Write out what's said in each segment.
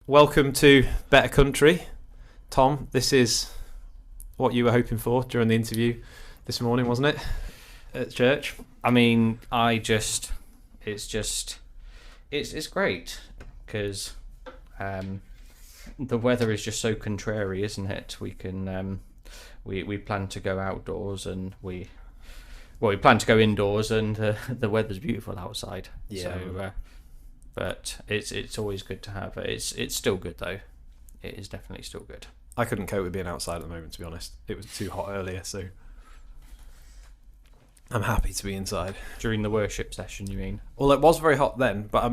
welcome to Better Country. Tom, this is what you were hoping for during the interview this morning, wasn't it? At church. I mean, it's great because the weather is just so contrary, isn't it? We can we plan to go outdoors and we plan to go indoors, and the weather's beautiful outside. Yeah. So, but it's always good to have it. It's still good though. It is definitely still good. I couldn't cope with being outside at the moment, to be honest. It was too hot earlier, so I'm happy to be inside. During the worship session, you mean? Well, it was very hot then, but I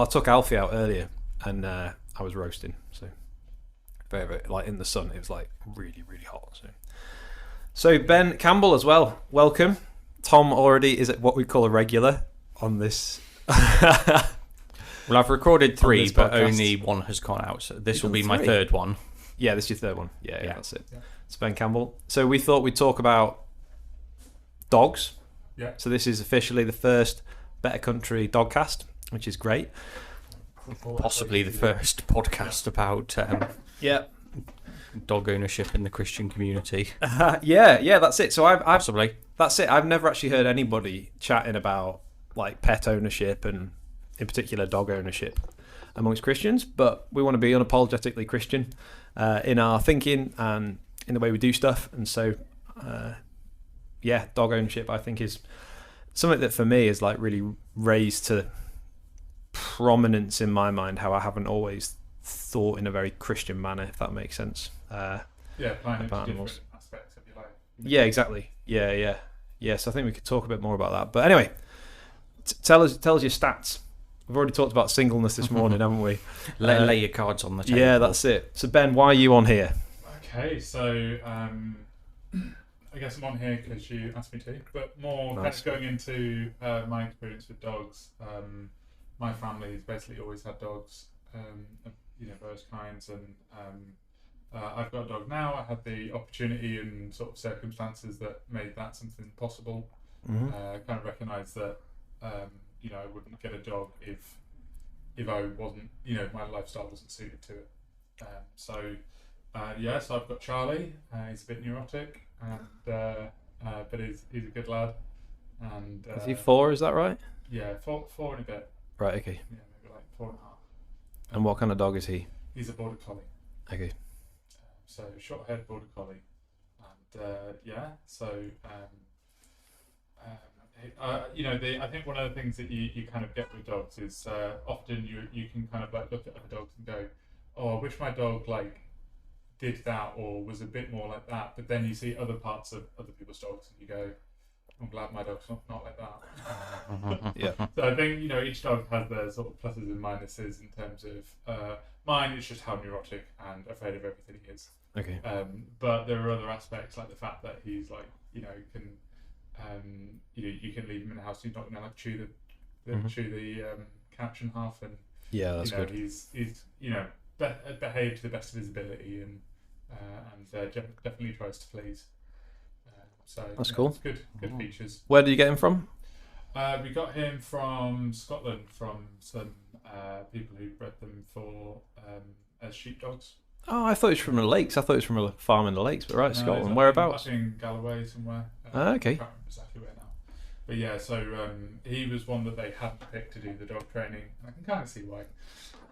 took Alfie out earlier, and I was roasting, so very, very, like in the sun, it was like really, really hot. So Ben Campbell as well, welcome. Tom already is what we call a regular on this. Well, I've recorded 3, but podcast. only one has gone out. So this You've will be done my 3? third one. Yeah, this is your third one. Yeah, that's it. Yeah. It's Ben Campbell. So we thought we'd talk about dogs. Yeah. So this is officially the first Better Country Dogcast, which is great. Possibly the first podcast about Yeah. dog ownership in the Christian community. Yeah, that's it. So I've Possibly. that's it. I've never actually heard anybody chatting about like pet ownership and in particular dog ownership amongst Christians, but we want to be unapologetically Christian in our thinking and in the way we do stuff. And so dog ownership I think is something that for me is like really raised to prominence in my mind, how I haven't always thought in a very Christian manner, if that makes sense. Playing into different aspects of your life. Yeah, exactly. Yeah. So I think we could talk a bit more about that. But anyway, tell us your stats. We've already talked about singleness this morning, haven't we? Lay your cards on the table. Yeah, that's it. So Ben, why are you on here? Okay, so I guess I'm on here because you asked me to, but more Nice. kind of going into my experience with dogs. My family's basically always had dogs, various kinds, and I've got a dog now. I had the opportunity and sort of circumstances that made that something possible. Mm-hmm. Kind of recognised that I wouldn't get a dog if I wasn't, my lifestyle wasn't suited to it. So I've got Charlie. He's a bit neurotic, and but he's a good lad. And Is he 4? Is that right? Yeah, four and a bit. Right. Okay. Yeah, maybe like 4.5. And what kind of dog is he? He's a border collie. Okay. So short-haired border collie, and I think one of the things that you kind of get with dogs is often you can kind of like look at other dogs and go, oh, I wish my dog like did that or was a bit more like that. But then you see other parts of other people's dogs and you go, I'm glad my dog's not like that. Yeah. So I think each dog has their sort of pluses and minuses in terms of mine. It's just how neurotic and afraid of everything he is. Okay. But there are other aspects like the fact that he's like you can leave him in the house. He's not going to like chew the couch in half, and Yeah, that's good. He's behaved to the best of his ability and definitely tries to please. So That's cool. It's good features. Where did you get him from? We got him from Scotland from some people who bred them for as sheepdogs. Oh, I thought it was from the lakes. I thought it was from a farm in the lakes. But right, Scotland. Whereabouts? Up in Galloway somewhere. Okay. I can't remember exactly where now. But yeah, so he was one that they hadn't picked to do the dog training. I can kind of see why.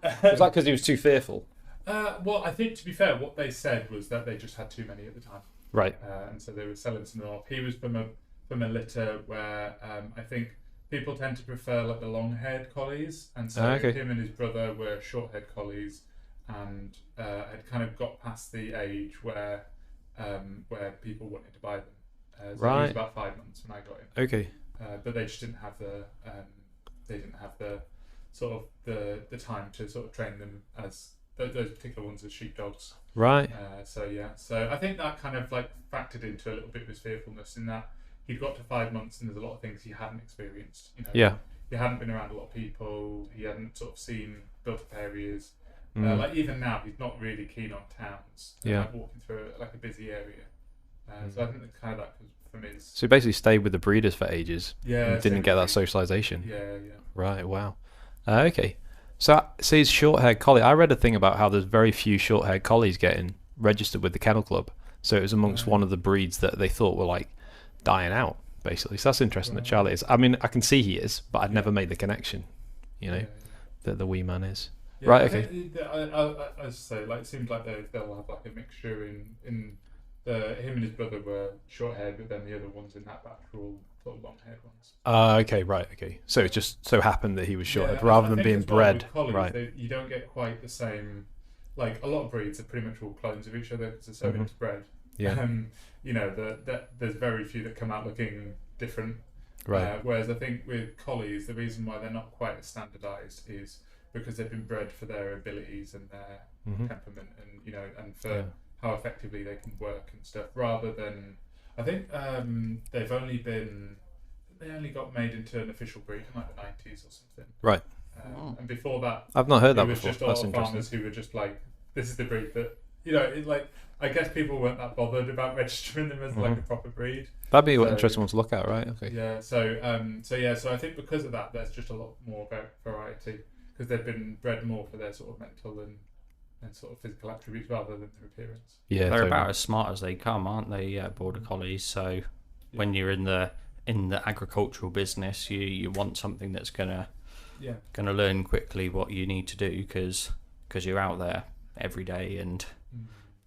Was that because he was too fearful? Well, I think to be fair, what they said was that they just had too many at the time. Right. And so they were selling some off. He was from a litter where I think people tend to prefer like the long-haired collies, and so him and his brother were short-haired collies, and had kind of got past the age where people wanted to buy them. So he was about 5 months when I got him. Okay. But they just didn't have the sort of the time to sort of train them as those particular ones as sheepdogs. Right. So I think that kind of like factored into a little bit of his fearfulness in that he'd got to 5 months and there's a lot of things he hadn't experienced. Yeah. He hadn't been around a lot of people. He hadn't sort of seen built-up areas. Like even now, he's not really keen on towns. Like walking through like a busy area. So I think that kind of that for me is. So he basically stayed with the breeders for ages. Yeah. And didn't get that socialization. Yeah. Right. Wow. Okay. So he's short-haired collie. I read a thing about how there's very few short-haired collies getting registered with the Kennel Club. So it was amongst one of the breeds that they thought were like dying out, basically. So that's interesting that Charlie is. I mean, I can see he is, but I'd never made the connection, that the wee man is. Yeah, right, okay. As I say, like, it seems like they'll have like a mixture in him and his brother were short-haired, but then the other ones in that batch were all sort of long-haired ones. Okay, right, okay. So it just so happened that he was short-haired rather than being bred. Collies, right. You don't get quite the same. Like, a lot of breeds are pretty much all clones of each other because they're so interbred. Yeah. There's very few that come out looking different. Right. Whereas I think with collies, the reason why they're not quite as standardised is because they've been bred for their abilities and their temperament, and for how effectively they can work and stuff. Rather than, I think they only got made into an official breed in like the 90s or something. Right. And before that, I've not heard that It before. was just all farmers who were just like, this is the breed that I guess people weren't that bothered about registering them as like a proper breed. That'd be an interesting one to look at, right? Okay. Yeah. So I think because of that, there's just a lot more variety because they've been bred more for their sort of mental and sort of physical attributes rather than their appearance. Yeah, they're totally about as smart as they come, aren't they? Border collies. So when you're in the agricultural business, you want something that's gonna learn quickly what you need to do because you're out there every day and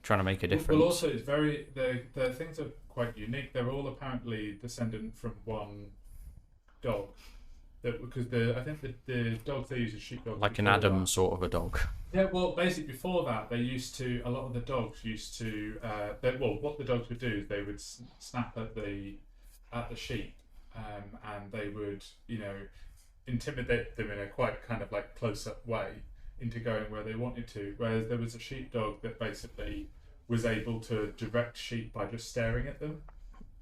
trying to make a difference. Well, also it's the things are quite unique. They're all apparently descendant from one dog. Because I think the dogs they use as sheepdogs, like an Adam sort of a dog. Yeah, well, basically before that, a lot of the dogs used to. What the dogs would do is they would snap at the sheep, and they would, intimidate them in a quite kind of like close-up way into going where they wanted to. Whereas there was a sheepdog that basically was able to direct sheep by just staring at them,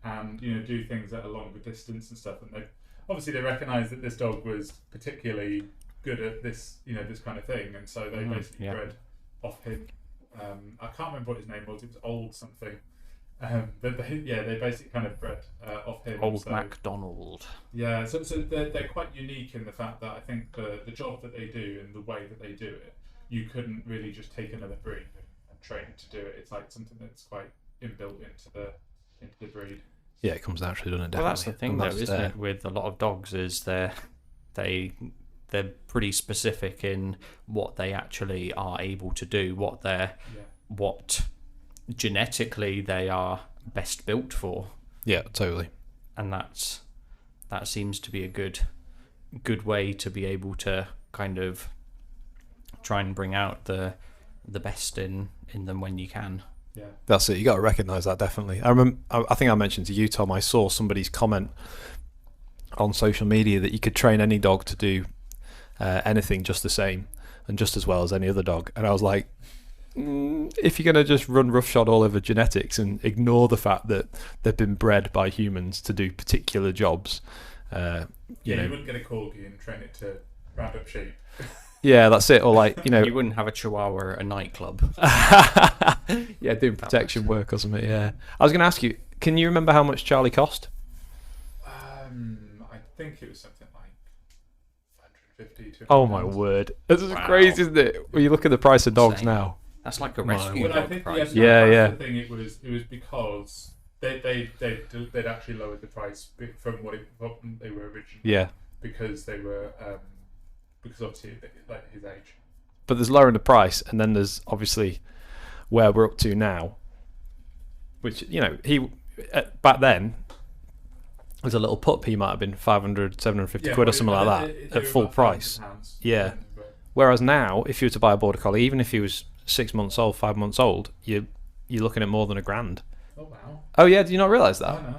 and do things at a longer distance and stuff. And they recognised that this dog was particularly good at this, this kind of thing, and so they basically bred off him. I can't remember what his name was. It was Old something. But they basically kind of bred off him. Old MacDonald. Yeah, so they're quite unique in the fact that I think the job that they do and the way that they do it, you couldn't really just take another breed and train it to do it. It's like something that's quite inbuilt into the breed. Yeah, it comes naturally, doesn't it? Definitely. Well, that's the thing, though, isn't it? With a lot of dogs, is they're pretty specific in what they actually are able to do, what genetically they are best built for. Yeah, totally. And that seems to be a good way to be able to kind of try and bring out the best in them when you can. Yeah. That's it. You got to recognise that, definitely. I think I mentioned to you, Tom, I saw somebody's comment on social media that you could train any dog to do anything just the same and just as well as any other dog. And I was like, if you're going to just run roughshod all over genetics and ignore the fact that they've been bred by humans to do particular jobs, you wouldn't get a corgi and train it to round up sheep. Yeah, that's it. Or like, you wouldn't have a chihuahua at a nightclub. Yeah, doing protection work or something. Yeah, I was going to ask you, can you remember how much Charlie cost? I think it was something like 150. Oh my word, this is crazy, isn't it? When you look at the price of dogs now, that's like a rescue dog price. Yeah. The thing it was because they'd actually lowered the price from what they were originally. Yeah, because they were because obviously like his age. But there's lowering the price, and then there's obviously where we're up to now, which he back then as a little pup he might have been 500, 750 quid or something like that at full price. Yeah. Whereas now, if you were to buy a border collie, even if he was 6 months old, 5 months old, you're looking at more than $1,000. Oh wow! Oh yeah, do you not realise that? No.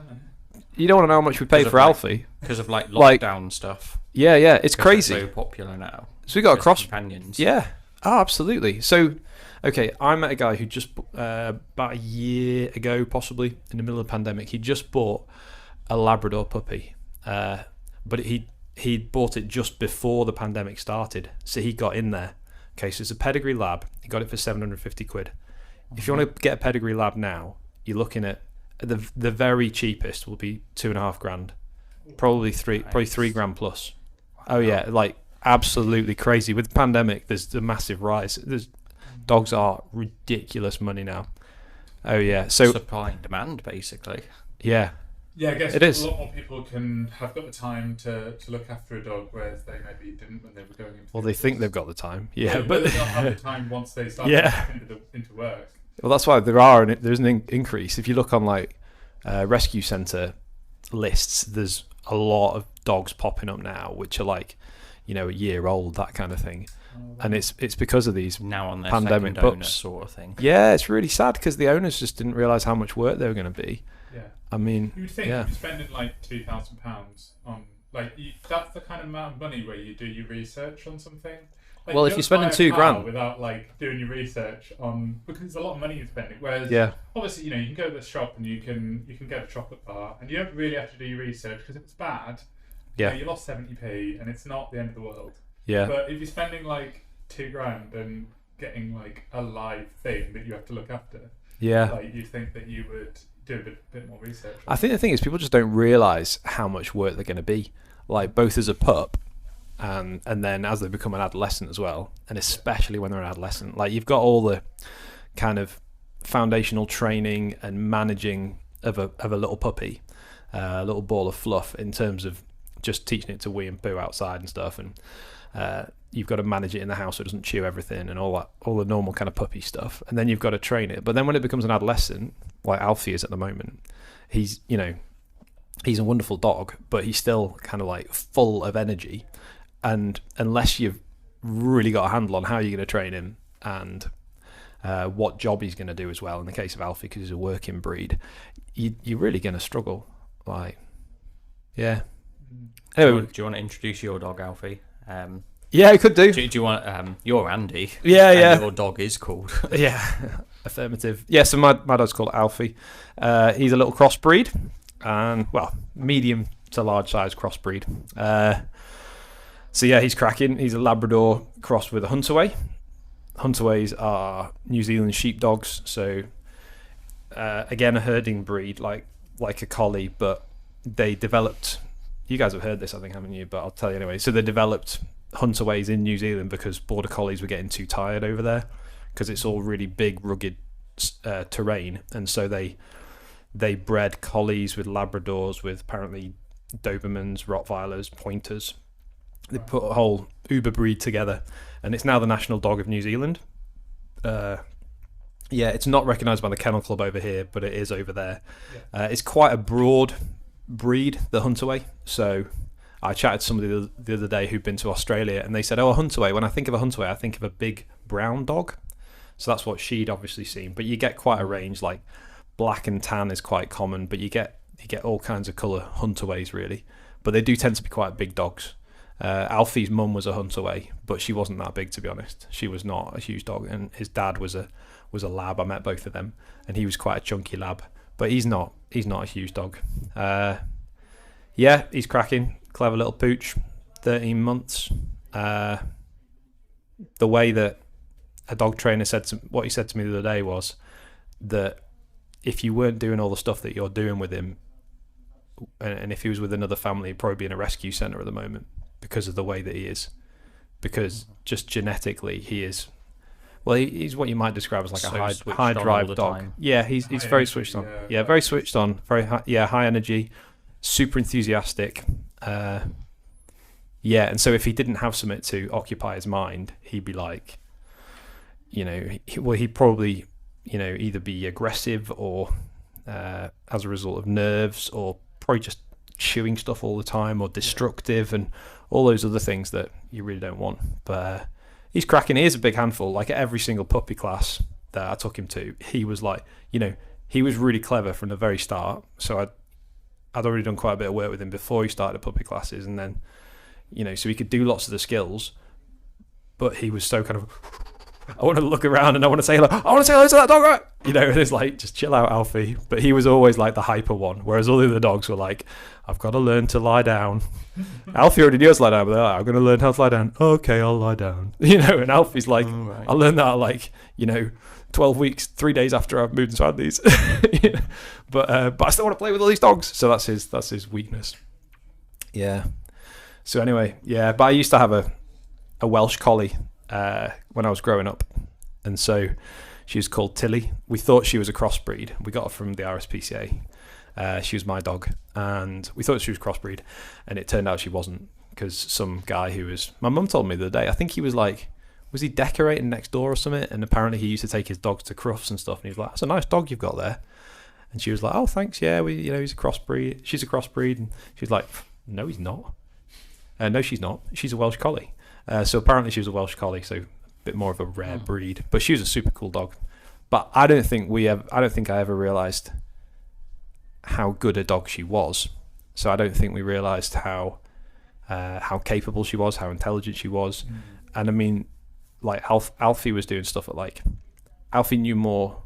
You don't want to know how much we paid for Alfie because of like lockdown stuff. Yeah, it's crazy. They're so popular now. So we got a cross companions. Yeah. Oh, absolutely. So, okay, I met a guy who just about a year ago, possibly in the middle of the pandemic, he just bought a Labrador puppy, but he bought it just before the pandemic started, so he got in there. Okay, so it's a pedigree lab. He got it for 750 quid. If you want to get a pedigree lab now, you're looking at the very cheapest will be $2,500, probably $3 grand plus. Oh yeah, like absolutely crazy. With the pandemic, there's a massive rise. Dogs are ridiculous money now. Oh yeah, so supply and demand, basically. Yeah. Yeah, I guess it is. A lot more people have got the time to look after a dog, whereas they maybe didn't when they were going into. Well, they think they've got the time. Yeah, but they don't have the time once they start into work. Well, that's why there's an increase. If you look on like rescue centre lists, there's a lot of dogs popping up now, which are like, a year old, that kind of thing. And it's because of these now on their pandemic second owner pups sort of thing. Yeah, it's really sad because the owners just didn't realise how much work they were going to be. Yeah. I mean, you would think if you're spending like £2,000 on that's the kind of amount of money where you do your research on something. Like, well, if you're spending £2,000 without like doing your research on, because it's a lot of money you're spending. Whereas obviously you can go to the shop and you can get a chocolate bar and you don't really have to do your research, because if it's bad, you lost 70p and it's not the end of the world. Yeah. But if you're spending like £2,000 and getting like a live thing that you have to look after, like you think that you would do a bit more research. I think the thing is people just don't realise how much work they're going to be, like both as a pup and then as they become an adolescent as well, and especially when they're an adolescent. Like you've got all the kind of foundational training and managing of a little puppy, a little ball of fluff, in terms of just teaching it to wee and poo outside and stuff, and you've got to manage it in the house so it doesn't chew everything and all the normal kind of puppy stuff, and then you've got to train it. But then when it becomes an adolescent, like Alfie is at the moment, he's a wonderful dog, but he's still kind of like full of energy, and unless you've really got a handle on how you're going to train him and what job he's going to do as well, in the case of Alfie, because he's a working breed, you're really going to struggle. Anyway, do you want to introduce your dog, Alfie? Yeah, I could do. Do you want? You're Andy. Yeah, yeah. And your dog is called. Yeah, affirmative. Yeah, so my dog's called Alfie. He's a little crossbreed, and medium to large size crossbreed. So yeah, he's cracking. He's a Labrador crossed with a Hunterway. Hunterways are New Zealand sheepdogs. So again, a herding breed, like a collie, but they developed. You guys have heard this, I think, haven't you? But I'll tell you anyway. So they developed Hunterways in New Zealand because border collies were getting too tired over there, because it's all really big, rugged terrain, and so they bred collies with Labradors, with apparently Dobermans, Rottweilers, Pointers. They put a whole Uber breed together, and it's now the national dog of New Zealand. It's not recognised by the Kennel Club over here, but it is over there. It's quite a broad breed, the Hunterway. So I chatted to somebody the other day who'd been to Australia, and they said, a Hunterway, when I think of a Hunterway, I think of a big brown dog. So that's what she'd obviously seen. But you get quite a range, like black and tan is quite common, but you get all kinds of colour Hunterways, really. But they do tend to be quite big dogs. Alfie's mum was a Hunterway, but she wasn't that big, to be honest. She was not a huge dog, and his dad was a lab. I met both of them, and he was quite a chunky lab, but he's not a huge dog. He's cracking. Clever little pooch, 13 months. The way that a dog trainer what he said to me the other day was that if you weren't doing all the stuff that you're doing with him, and if he was with another family, he'd probably be in a rescue centre at the moment, because of the way that he is. Because just genetically, he is. Well, he's what you might describe as like a high drive dog. Time. Yeah, he's very switched on. Yeah, very switched on. Very high energy, super enthusiastic. And so if he didn't have something to occupy his mind, he'd be like, he'd probably, either be aggressive or as a result of nerves, or probably just chewing stuff all the time, or destructive, and all those other things that you really don't want. But he's cracking. He is a big handful. Like at every single puppy class that I took him to, he was like, he was really clever from the very start. So I'd already done quite a bit of work with him before he started puppy classes, and then, so he could do lots of the skills, but he was so kind of, I want to look around and I want to say hello to that dog, right? And it's like, just chill out, Alfie. But he was always like the hyper one, whereas all the other dogs were like, I've got to learn to lie down. Alfie already knew how to lie down, but they're like, I'm going to learn how to lie down. Okay, I'll lie down. And Alfie's like, right. I learned that like, 12 weeks, 3 days after I've moved into Andy's. But I still want to play with all these dogs. So that's his weakness. Yeah. So anyway, but I used to have a Welsh collie when I was growing up, and so she was called Tilly. We thought she was a crossbreed. We got her from the RSPCA. She was my dog, and we thought she was crossbreed, and it turned out she wasn't, because some guy who was, my mum told me the other day, I think he was like, was he decorating next door or something? And apparently he used to take his dogs to Crufts and stuff, and he was like, that's a nice dog you've got there. And she was like, oh, thanks, yeah, he's a crossbreed. She's a crossbreed. And she was like, no, he's not. No, she's not. She's a Welsh collie. So apparently she was a Welsh collie, so a bit more of a rare breed. But she was a super cool dog. But I don't think I ever realised how good a dog she was. So I don't think we realised how capable she was, how intelligent she was. And I mean, like Alfie was doing stuff at like, Alfie knew more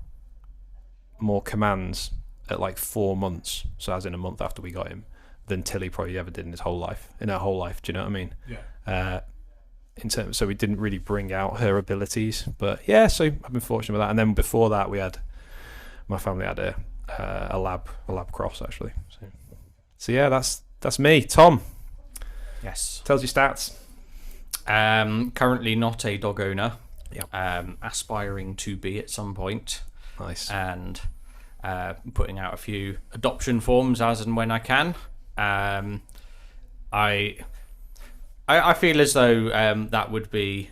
commands at like 4 months, so as in a month after we got him, than Tilly probably ever did in her whole life. Do you know what I mean? Yeah. So we didn't really bring out her abilities, but yeah. So I've been fortunate with that. And then before that, my family had a lab cross actually. So yeah, that's me, Tom. Yes. Tells you stats. Currently not a dog owner. Yeah. Aspiring to be at some point. Nice. And putting out a few adoption forms as and when I can. I feel as though that would be,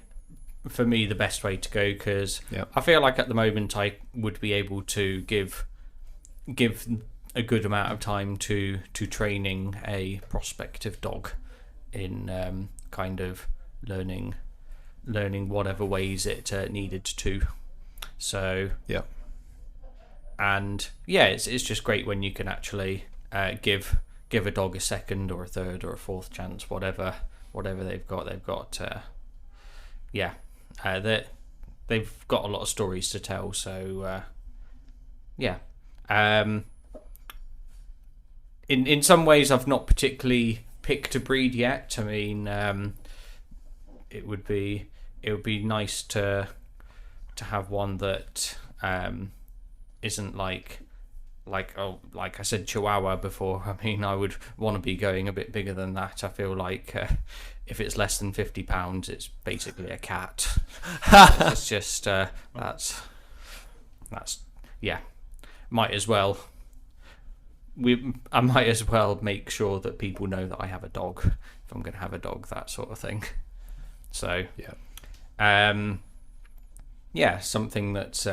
for me, the best way to go, because I feel like at the moment I would be able to give a good amount of time to training a prospective dog in kind of learning whatever ways it needed to. So yeah. And yeah, it's just great when you can actually give a dog a second or a third or a fourth chance, whatever they've got. They've got a lot of stories to tell. So yeah. In some ways, I've not particularly picked a breed yet. I mean, it would be nice to have one that isn't like I said, Chihuahua before. I mean, I would want to be going a bit bigger than that. I feel like if it's less than £50, it's basically a cat. It's just that's yeah. I might as well make sure that people know that I have a dog if I'm going to have a dog, that sort of thing. So yeah, something that's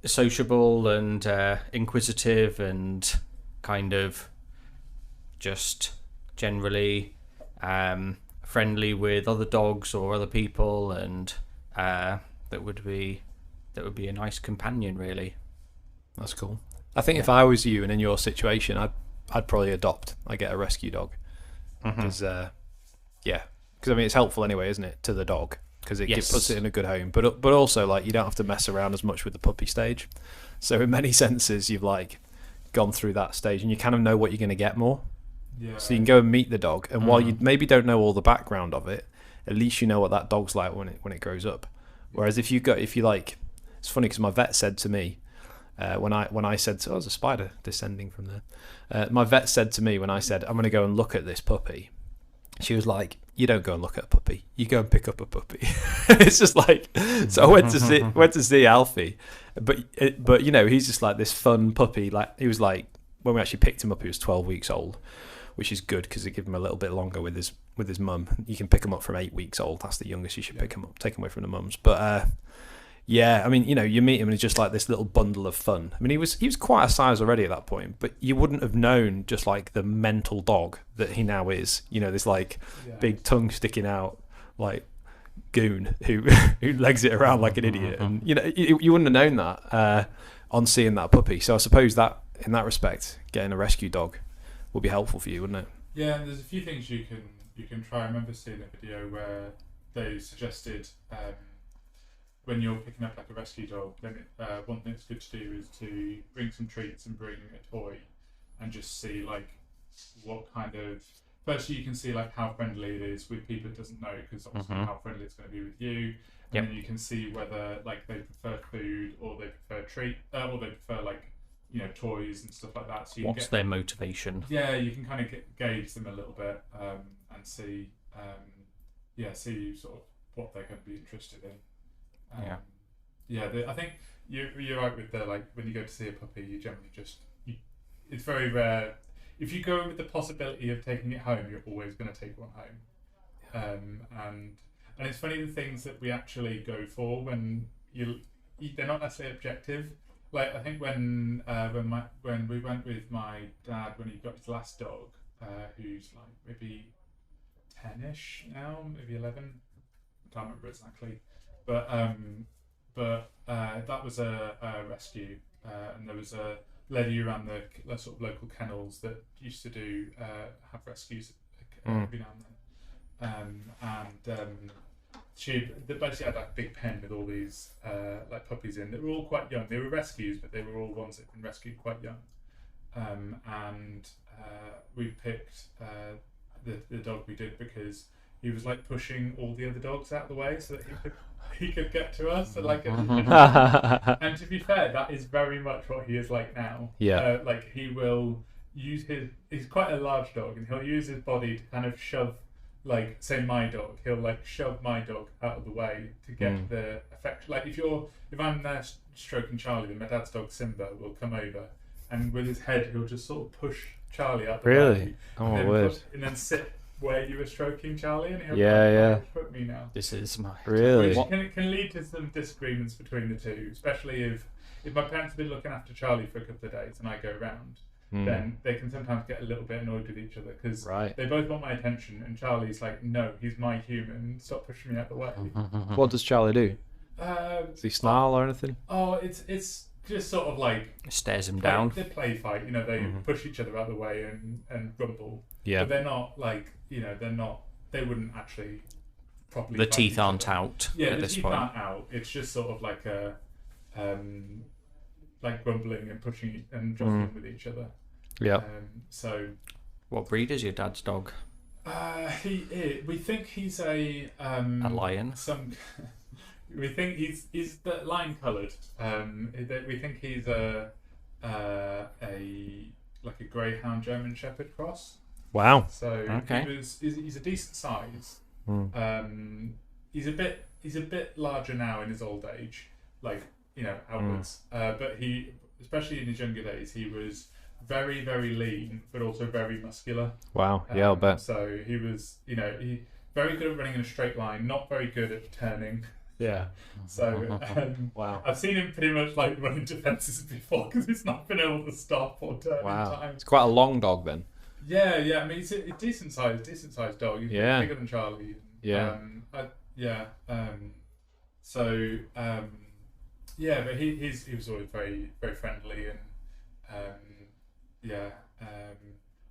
sociable and inquisitive and kind of just generally friendly with other dogs or other people, and that would be a nice companion, really. That's cool. I think if I was you and in your situation, I'd probably adopt. I get a rescue dog because I mean it's helpful anyway, isn't it, to the dog, because it puts it in a good home. But also, like, you don't have to mess around as much with the puppy stage. So in many senses, you've like gone through that stage, and you kind of know what you're going to get more. Yeah. So you can go and meet the dog, and while you maybe don't know all the background of it, at least you know what that dog's like when it grows up. Whereas if you like, it's funny because my vet said to me when I said, oh, there's a spider descending from there. My vet said to me when I said, I'm going to go and look at this puppy, she was like, you don't go and look at a puppy, you go and pick up a puppy. It's just like, so I went to see Alfie, but you know, he's just like this fun puppy. Like, he was like, when we actually picked him up, he was 12 weeks old, which is good because it gives him a little bit longer with his mum. You can pick him up from 8 weeks old. That's the youngest you should pick him up, take him away from the mums. But yeah, I mean, you know, you meet him and he's just like this little bundle of fun. I mean, he was quite a size already at that point, but you wouldn't have known just like the mental dog that he now is. You know, this like big tongue sticking out, like goon who legs it around like an idiot, and you know, you wouldn't have known that on seeing that puppy. So I suppose that in that respect, getting a rescue dog would be helpful for you, wouldn't it? Yeah, and there's a few things you can try. I remember seeing a video where they suggested when you're picking up like a rescue dog, then one thing that's good to do is to bring some treats and bring a toy, and just see like what kind of. Firstly, you can see like how friendly it is with people it doesn't know, because obviously how friendly it's going to be with you, and then you can see whether like they prefer food or they prefer or they prefer like, you know, toys and stuff like that. So what's their motivation? Yeah, you can kind of gauge them a little bit and see see sort of what they're going to be interested in. I think you're right with the like when you go to see a puppy, you generally it's very rare. If you go with the possibility of taking it home, you're always going to take one home. And it's funny the things that we actually go for when they're not necessarily objective. Like I think when we went with my dad when he got his last dog, who's like maybe 10ish now, maybe 11. I can't remember exactly, but that was a rescue, and there was a lady around the sort of local kennels that used to do have rescues every now and then. She basically had like a big pen with all these like puppies in. They were all quite young. They were rescues, but they were all ones that had been rescued quite young. And we picked the dog we did because he was like pushing all the other dogs out of the way so that he could get to us. So, like, and to be fair, that is very much what he is like now. Yeah. Like he will use he's quite a large dog, and he'll use his body to kind of shove. Like say my dog, he'll like shove my dog out of the way to get the effect. Like if I'm there stroking Charlie, then my dad's dog Simba will come over, and with his head he'll just sort of push Charlie out the way. Really? Oh my word! And then sit where you were stroking Charlie, and he'll put me now. This is my really. Which can lead to some disagreements between the two, especially if my parents have been looking after Charlie for a couple of days and I go around. Then they can sometimes get a little bit annoyed with each other because they both want my attention, and Charlie's like, no, he's my human, stop pushing me out the way. What does Charlie do? Does he snarl or anything? Oh, it's just sort of like stares him down. They play fight, they push each other out the way and rumble. Yeah, but they're not like they wouldn't actually properly. The teeth aren't out. Yeah, at the this teeth point. aren't out. It's just sort of like a like grumbling and pushing and jostling with each other. Yeah. So, what breed is your dad's dog? We think he's a lion. We think he's the lion coloured. We think he's a greyhound German Shepherd cross. Wow. So he's a decent size. He's a bit larger now in his old age, like outwards. But he, especially in his younger days, he was very, very lean, but also very muscular. Wow. Yeah, I'll bet. So he was, he very good at running in a straight line, not very good at turning. Yeah. So wow. I've seen him pretty much like running defences before because he's not been able to stop or turn in time. It's quite a long dog then. Yeah. I mean, he's a decent sized dog. He's bigger than Charlie. Yeah. But he was always very, very friendly and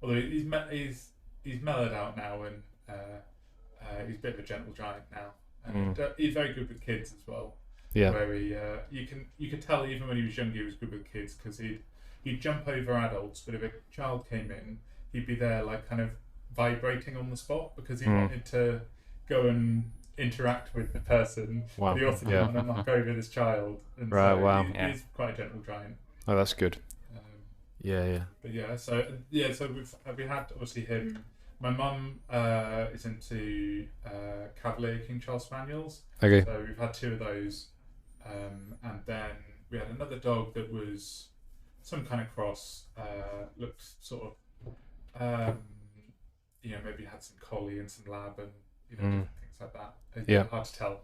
although he's mellowed out now and he's a bit of a gentle giant now. And he's very good with kids as well. Yeah. Where you could tell even when he was younger he was good with kids because he'd jump over adults, but if a child came in, he'd be there like kind of vibrating on the spot because he wanted to go and interact with the person. Wow. But he also didn't want to knock over this child. And right. So wow. He's quite a gentle giant. Oh, that's good. Yeah. But so we had obviously him. My mum is into Cavalier King Charles Spaniels. Okay. So we've had 2 of those, and then we had another dog that was some kind of cross. Looked sort of, maybe had some collie and some lab and different things like that. Hard to tell.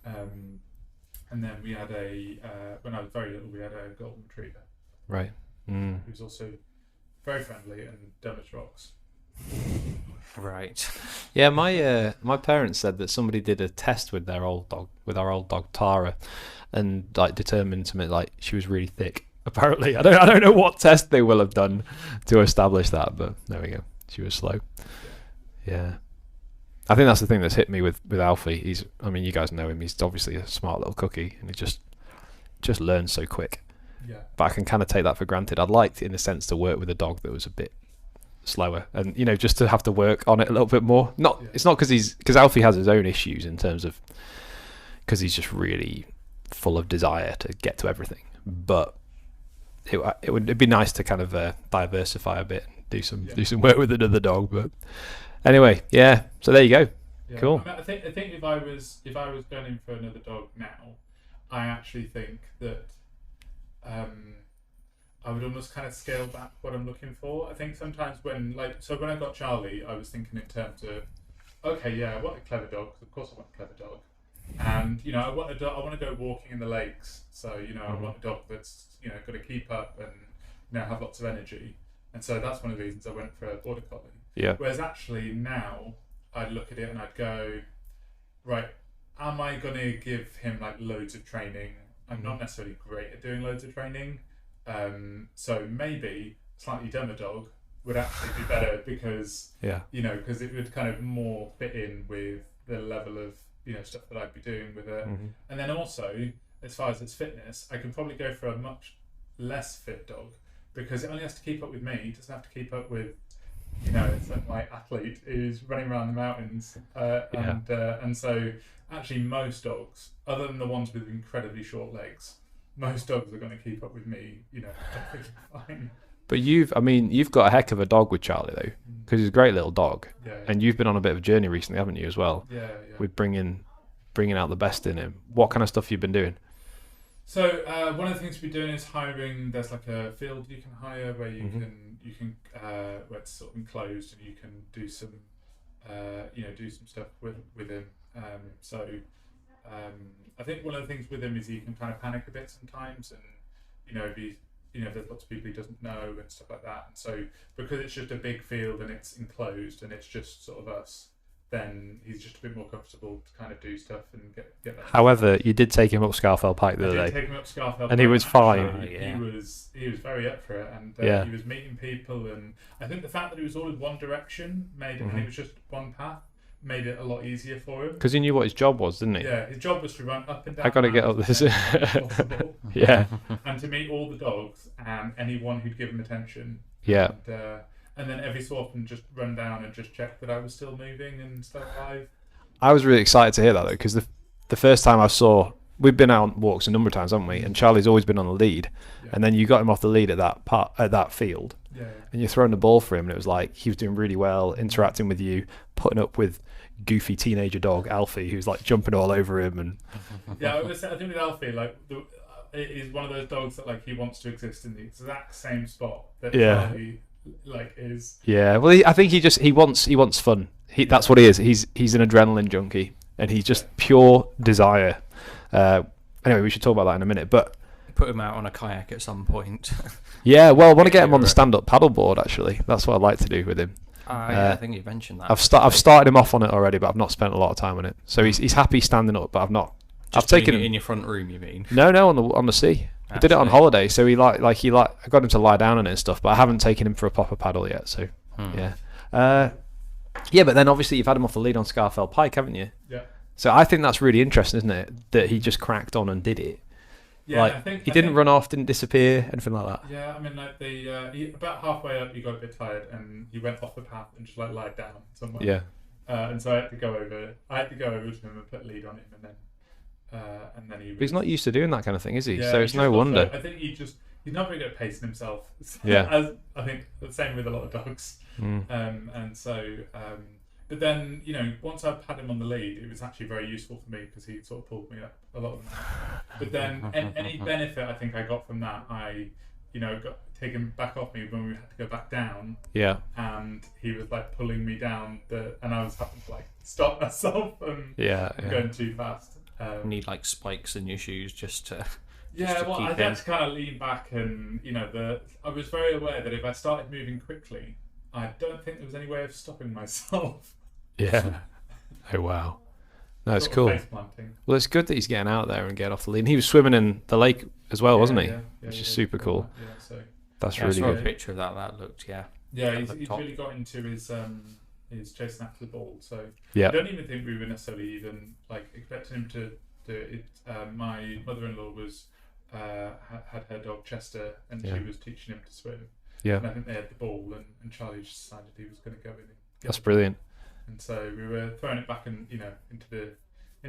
And then we had when I was very little, we had a golden retriever. Right. Who was also very friendly and dumb as rocks. Right. Yeah, my parents said that somebody did a test with our old dog Tara, and like determined something like she was really thick. Apparently, I don't know what test they will have done to establish that, but there we go. She was slow. Yeah. I think that's the thing that's hit me with Alfie. You guys know him. He's obviously a smart little cookie, and he just learns so quick. Yeah. But I can kind of take that for granted. I'd like, in a sense, to work with a dog that was a bit slower, and just to have to work on it a little bit more. It's not because Alfie has his own issues in terms of because he's just really full of desire to get to everything. But it'd be nice to kind of diversify a bit, and do some work with another dog. But anyway, yeah. So there you go. Cool. I think if I was going in for another dog now, I actually think that I would almost kind of scale back what I'm looking for. I think sometimes when I got Charlie, I was thinking in terms of, okay, yeah, I want a clever dog. Of course, I want a clever dog, and I want a dog. I want to go walking in the lakes, so I want a dog that's got to keep up and have lots of energy. And so that's one of the reasons I went for a border collie. Yeah. Whereas actually now I'd look at it and I'd go, right, am I going to give him like loads of training? I'm not necessarily great at doing loads of training. So maybe a slightly dumber dog would actually be better because because it would kind of more fit in with the level of stuff that I'd be doing with it. And then also, as far as its fitness, I can probably go for a much less fit dog because it only has to keep up with me. It doesn't have to keep up with it's like my athlete who's running around the mountains. And so actually most dogs, other than the ones with incredibly short legs, most dogs are going to keep up with me, perfectly fine. But you've got a heck of a dog with Charlie though, because he's a great little dog, and you've been on a bit of a journey recently, haven't you, as well? Yeah. With bringing out the best in him. What kind of stuff you've been doing? So one of the things we're doing is hiring. There's like a field you can hire where you can where it's sort of enclosed and you can do some do some stuff with him. I think one of the things with him is he can kind of panic a bit sometimes, and if there's lots of people he doesn't know and stuff like that. And so because it's just a big field and it's enclosed and it's just sort of us, then he's just a bit more comfortable to kind of do stuff and get that. However, you did take him up Scarfell Pike the other day. Take him up Scarfell Pike, and he was fine. He was very up for it, and he was meeting people, and I think the fact that he was all in one direction made it, and it was just one path, made it a lot easier for him. Because he knew what his job was, didn't he? Yeah, his job was to run up and down. I got to get up this. Possible, yeah. And to meet all the dogs and anyone who'd give him attention. Yeah. And then every so often just run down and just check that I was still moving and stuff like. I was really excited to hear that though, because the first time I saw, we've been out on walks a number of times, haven't we? And Charlie's always been on the lead, and then you got him off the lead at that field, and you're throwing the ball for him, and it was like he was doing really well, interacting with you, putting up with goofy teenager dog Alfie, who's like jumping all over him, and I think with Alfie, like it is one of those dogs that like he wants to exist in the exact same spot that Charlie is. Yeah, well, I think he wants fun. That's what he is. He's an adrenaline junkie, and he's just pure desire. Anyway, we should talk about that in a minute. But put him out on a kayak at some point. Yeah, well, I want to get him on the stand-up paddleboard. Actually, that's what I'd like to do with him. I think you mentioned that. I've started him off on it already, but I've not spent a lot of time on it. So he's happy standing up, but I've not. Just I've taken him him in your front room. You mean? No, on the sea. I did it on holiday, so I got him to lie down on it and stuff, but I haven't taken him for a proper paddle yet. So yeah. But then obviously you've had him off the lead on Scarfell Pike, haven't you? Yeah. So I think that's really interesting, isn't it? That he just cracked on and did it. Yeah, I think he didn't run off, didn't disappear, anything like that. Yeah, I mean, like he, about halfway up, he got a bit tired and he went off the path and just like lied down somewhere. Yeah. And so I had to go over to him and put a lead on him, and then he. But he's not used to doing that kind of thing, is he? Yeah, so it's no wonder. I think he's not very good at pacing himself. Yeah. As I think the same with a lot of dogs. And so. But then, once I've had him on the lead, it was actually very useful for me because he sort of pulled me up a lot of the time. But then any benefit I think I got from that, I got taken back off me when we had to go back down. Yeah. And he was like pulling me down, and I was having to like stop myself and going too fast. Need like spikes in your shoes just to. Yeah, well, I had to kind of lean back, and I was very aware that if I started moving quickly, I don't think there was any way of stopping myself. Yeah. Oh wow. No, it's cool. Well, it's good that he's getting out there and getting off the lead. And he was swimming in the lake as well, wasn't he? Which is super cool. That's really good. I saw a picture of that. That looked Yeah, he's really got into his chasing after the ball. So I don't even think we were necessarily even like expecting him to do it. My mother-in-law was had her dog Chester, and she was teaching him to swim. Yeah. And I think they had the ball, and Charlie just decided he was going to go in. That's brilliant. And so we were throwing it back into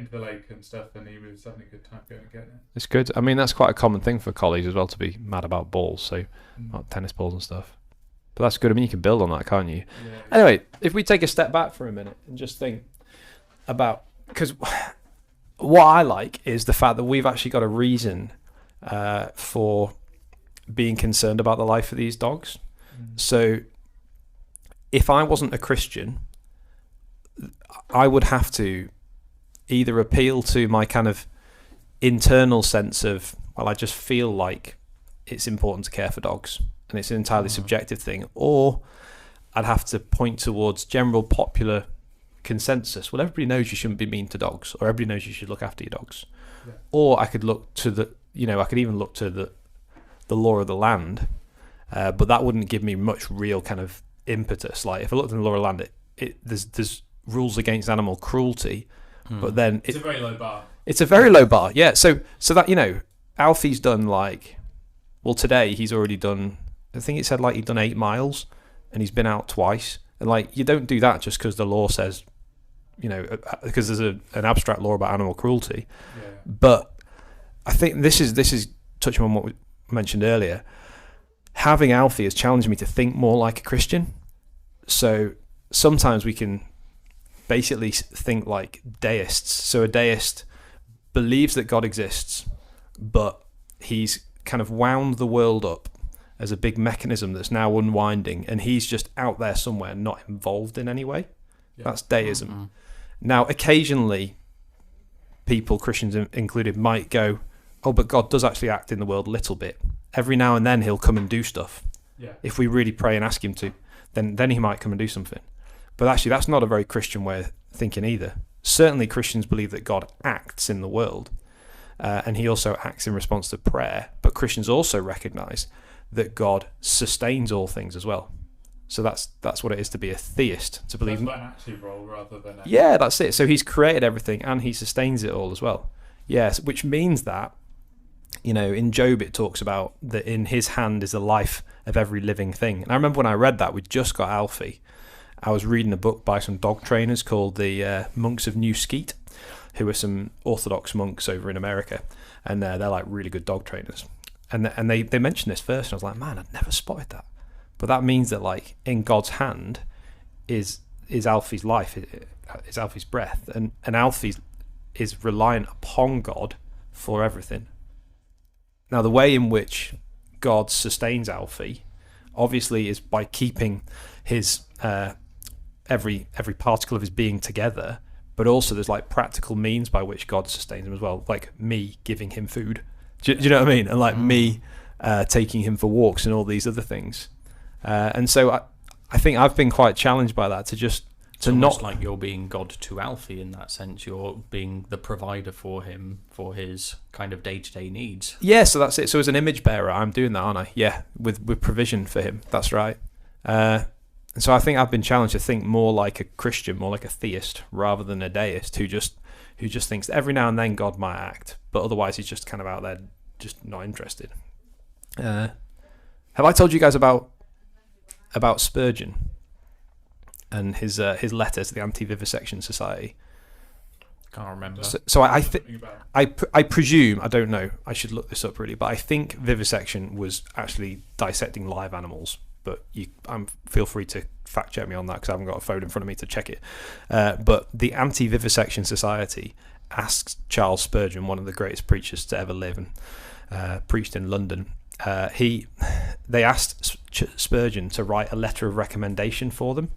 the lake and stuff, and he was having a good time going and getting it. It's good. I mean, that's quite a common thing for collies as well, to be mad about balls, so like tennis balls and stuff. But that's good. I mean, you can build on that, can't you? Yeah. Anyway, if we take a step back for a minute and just think, because what I like is the fact that we've actually got a reason for being concerned about the life of these dogs. So if I wasn't a Christian, I would have to either appeal to my kind of internal sense of, well, I just feel like it's important to care for dogs and it's an entirely subjective thing, or I'd have to point towards general popular consensus. Well, everybody knows you shouldn't be mean to dogs, or everybody knows you should look after your dogs. Yeah. Or I could look to I could even look to the law of the land, but that wouldn't give me much real kind of impetus. Like if I looked at the law of the land, there's rules against animal cruelty, but then it's a very low bar. It's a very low bar, yeah. So that, Alfie's done today he's already done, I think it said he'd done 8 miles and he's been out twice. And you don't do that just because the law says, because there's an abstract law about animal cruelty. Yeah. But I think this is touching on what we mentioned earlier. Having Alfie has challenged me to think more like a Christian. So sometimes we can basically think like deists. So a deist believes that God exists, but he's kind of wound the world up as a big mechanism that's now unwinding, and he's just out there somewhere, not involved in any way. Yeah. That's deism. Mm-hmm. Now, occasionally, people, Christians included, might go, oh, but God does actually act in the world a little bit. Every now and then he'll come and do stuff. Yeah. If we really pray and ask him to, then he might come and do something. But actually, that's not a very Christian way of thinking either. Certainly, Christians believe that God acts in the world, and he also acts in response to prayer. But Christians also recognise that God sustains all things as well. So that's what it is to be a theist, to believe. That's an active role rather than. Yeah, that's it. So he's created everything and he sustains it all as well. Yes, which means that, in Job it talks about that in his hand is the life of every living thing. And I remember when I read that, we just got Alfie. I was reading a book by some dog trainers called the Monks of New Skeet, who are some Orthodox monks over in America, and they're really good dog trainers. And they mentioned this first, and I was like, man, I'd never spotted that. But that means that in God's hand is Alfie's life, is Alfie's breath, and Alfie is reliant upon God for everything. Now, the way in which God sustains Alfie, obviously, is by keeping his every particle of his being together. But also, there's practical means by which God sustains him as well, like me giving him food. Do you know what I mean? And me taking him for walks and all these other things. And so I think I've been quite challenged by that It's almost like you're being God to Alfie in that sense. You're being the provider for him for his kind of day-to-day needs. Yeah, so that's it. So as an image bearer, I'm doing that, aren't I? Yeah, with provision for him. That's right. And so I think I've been challenged to think more like a Christian, more like a theist, rather than a deist who just thinks that every now and then God might act, but otherwise he's just kind of out there, just not interested. Have I told you guys about Spurgeon and his letter to the Anti-Vivisection Society? Can't remember. So I presume, I don't know, I should look this up really, but I think vivisection was actually dissecting live animals. But feel free to fact check me on that because I haven't got a phone in front of me to check it. But the Anti-Vivisection Society asked Charles Spurgeon, one of the greatest preachers to ever live, and preached in London. They asked Spurgeon to write a letter of recommendation for them,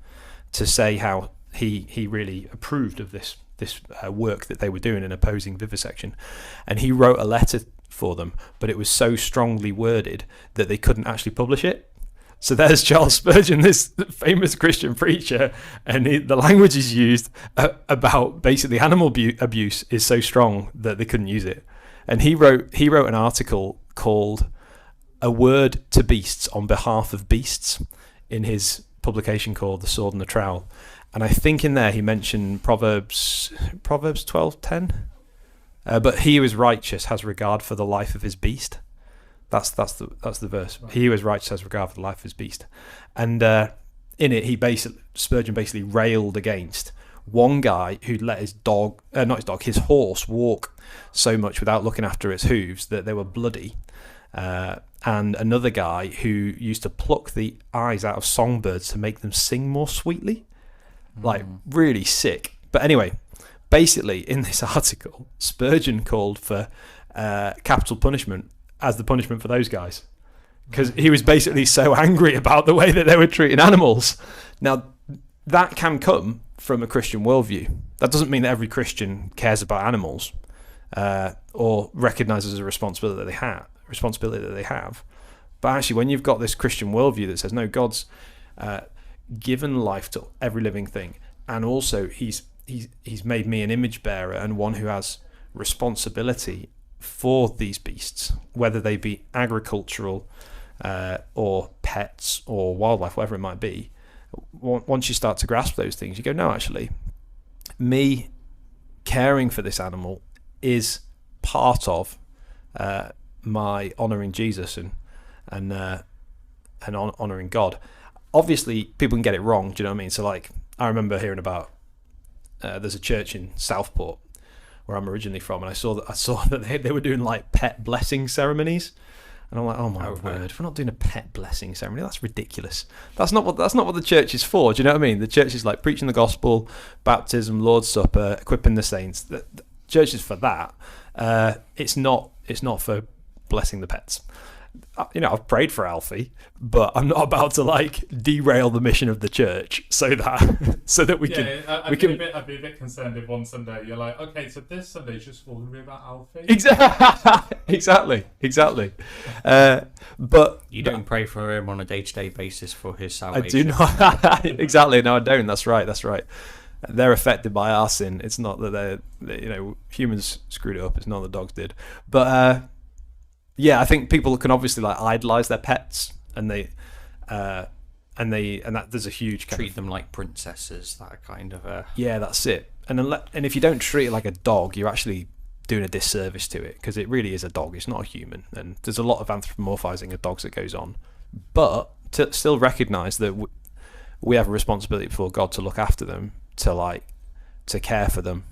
to say how he really approved of this work that they were doing in opposing vivisection, and he wrote a letter for them, but it was so strongly worded that they couldn't actually publish it. So there's Charles Spurgeon, this famous Christian preacher, and the language he's used about basically animal abuse is so strong that they couldn't use it. And he wrote an article called "A Word to Beasts on Behalf of Beasts" in his publication called The Sword and the Trowel. And I think in there he mentioned Proverbs 12:10. But he who is righteous has regard for the life of his beast. That's the verse. Right. He who is righteous has regard for the life of his beast. And in it, Spurgeon basically railed against one guy who'd let his horse walk so much without looking after its hooves that they were bloody. And another guy who used to pluck the eyes out of songbirds to make them sing more sweetly. Really sick. But anyway, basically, in this article, Spurgeon called for capital punishment as the punishment for those guys, because he was basically so angry about the way that they were treating animals. Now, that can come from a Christian worldview. That doesn't mean that every Christian cares about animals or recognises a responsibility that they have. But actually, when you've got this Christian worldview that says, no, God's given life to every living thing, and also he's made me an image bearer and one who has responsibility for these beasts, whether they be agricultural or pets or wildlife, whatever it might be. Once you start to grasp those things, you go, no, actually, me caring for this animal is part of my honouring Jesus and honouring God. Obviously, people can get it wrong. Do you know what I mean? So, like, I remember hearing about there's a church in Southport where I'm originally from, and I saw that they were doing like pet blessing ceremonies. And I'm like, oh my word, we're not doing a pet blessing ceremony. That's ridiculous. That's not what the church is for. Do you know what I mean? The church is like preaching the gospel, baptism, Lord's Supper, equipping the saints. The church is for that. It's not for blessing the pets. I've prayed for Alfie, but I'm not about to like derail the mission of the church so that we can. I'd be a bit concerned if one Sunday you're like, okay, so this Sunday's just all going to be about Alfie. Exactly. But you don't pray for him on a day-to-day basis for his salvation. I do not. Exactly. No, I don't. That's right. They're affected by our sin. It's not that they're humans screwed it up. It's not the dogs did. But yeah, I think people can obviously like idolize their pets, and that there's a huge treat them like princesses. That kind of yeah, that's it. And if you don't treat it like a dog, you're actually doing a disservice to it, because it really is a dog. It's not a human, and there's a lot of anthropomorphizing of dogs that goes on. But to still recognize that we have a responsibility before God to look after them, to care for them,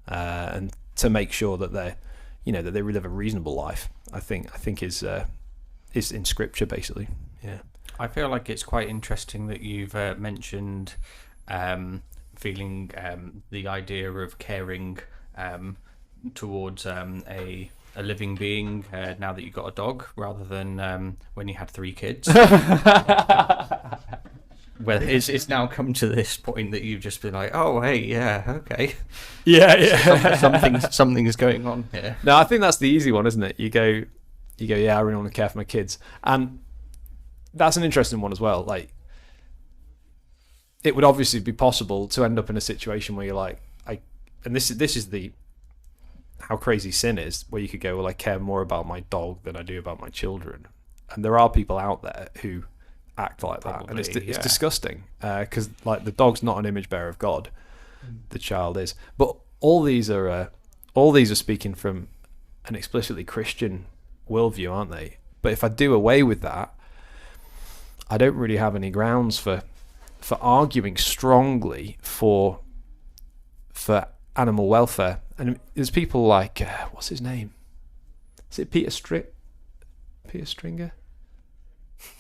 and to make sure that that they live a reasonable life. I think is in Scripture basically. Yeah. I feel like it's quite interesting that you've mentioned feeling the idea of caring towards a living being now that you've got a dog, rather than when you had 3 kids. Well, it's now come to this point that you've just been like, oh, hey, yeah, okay. Yeah. Something's going on here. No, I think that's the easy one, isn't it? You go, yeah, I really want to care for my kids. And that's an interesting one as well. Like, it would obviously be possible to end up in a situation where you're like, and this is how crazy sin is, where you could go, well, I care more about my dog than I do about my children. And there are people out there who act like that, and it's disgusting, because like the dog's not an image bearer of God, the child is. But all these are speaking from an explicitly Christian worldview, aren't they? But if I do away with that, I don't really have any grounds for arguing strongly for animal welfare. And there's people like what's his name? Is it Peter Stringer?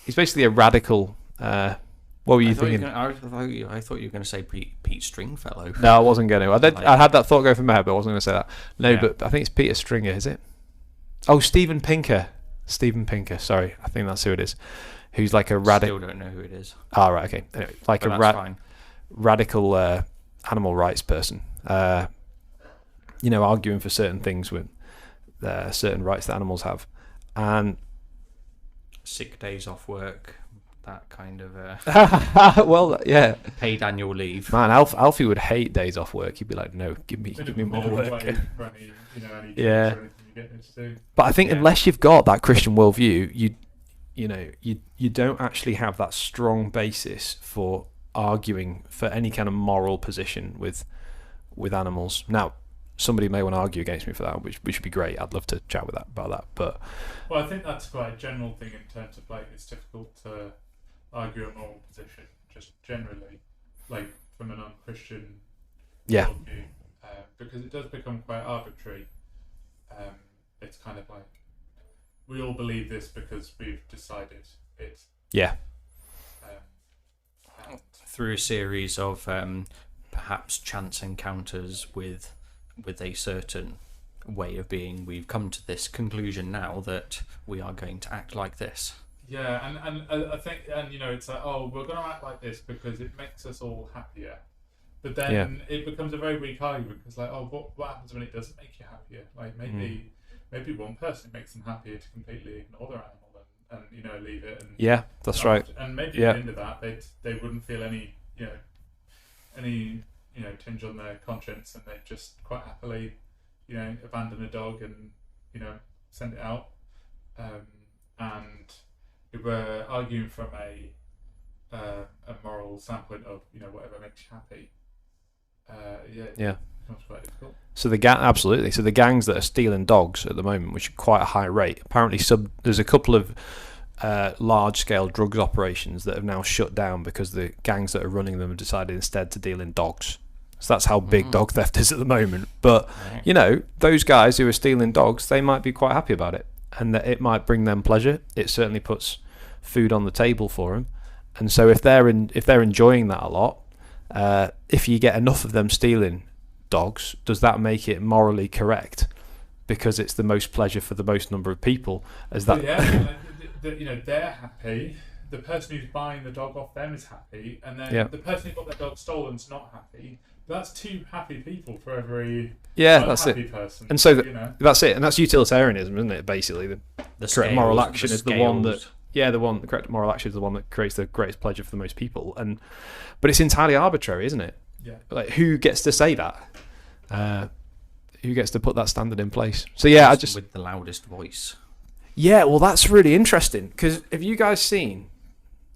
He's basically a radical. What were you thinking? I thought you were going to say Pete Stringfellow. No, I wasn't going to. I had that thought go from my head, but I wasn't going to say that. No, yeah. But I think it's Peter Stringer, is it? Oh, Steven Pinker. Sorry, I think that's who it is. Who's like a radical. Still don't know who it is. Oh, right, okay. Anyway, like a radical animal rights person. Arguing for certain things with certain rights that animals have, and sick days off work, that kind of well, yeah, paid annual leave. Man, Alfie would hate days off work. He'd be like, no, give me more work. Yeah. But I think unless you've got that Christian worldview, you don't actually have that strong basis for arguing for any kind of moral position with animals. Now, somebody may want to argue against me for that, which would be great. I'd love to chat about that. But well, I think that's quite a general thing in terms of like it's difficult to argue a moral position just generally, like from a non-Christian worldview, because it does become quite arbitrary. It's kind of like we all believe this because we've decided it. Yeah. Through a series of perhaps chance encounters with a certain way of being. We've come to this conclusion now that we are going to act like this. Yeah, and I think, and it's like, oh, we're going to act like this because it makes us all happier. But then it becomes a very weak argument because, like, oh, what happens when it doesn't make you happier? Like, maybe one person makes them happier to completely ignore their animal and leave it. And that's right. And maybe at the end of that, they wouldn't feel any tinge on their conscience, and they'd just quite happily, abandon a dog and send it out. And we were arguing from a moral standpoint of whatever makes you happy. It becomes quite difficult. So absolutely. So the gangs that are stealing dogs at the moment, which are quite a high rate, apparently there's a couple of large-scale drugs operations that have now shut down because the gangs that are running them have decided instead to deal in dogs. So that's how big dog theft is at the moment. But those guys who are stealing dogs, they might be quite happy about it, and that it might bring them pleasure. It certainly puts food on the table for them, and so if they're enjoying that a lot, if you get enough of them stealing dogs, does that make it morally correct because it's the most pleasure for the most number of people? They're happy. The person who's buying the dog off them is happy, and then the person who got their dog stolen's not happy. That's two happy people for every that's it. Person. And so that's it, and that's utilitarianism, isn't it? Basically, the correct moral action is the one that the correct moral action is the one that creates the greatest pleasure for the most people, but it's entirely arbitrary, isn't it? Yeah. Like, who gets to say that? Who gets to put that standard in place? So I just with the loudest voice. Yeah, well, that's really interesting because have you guys seen?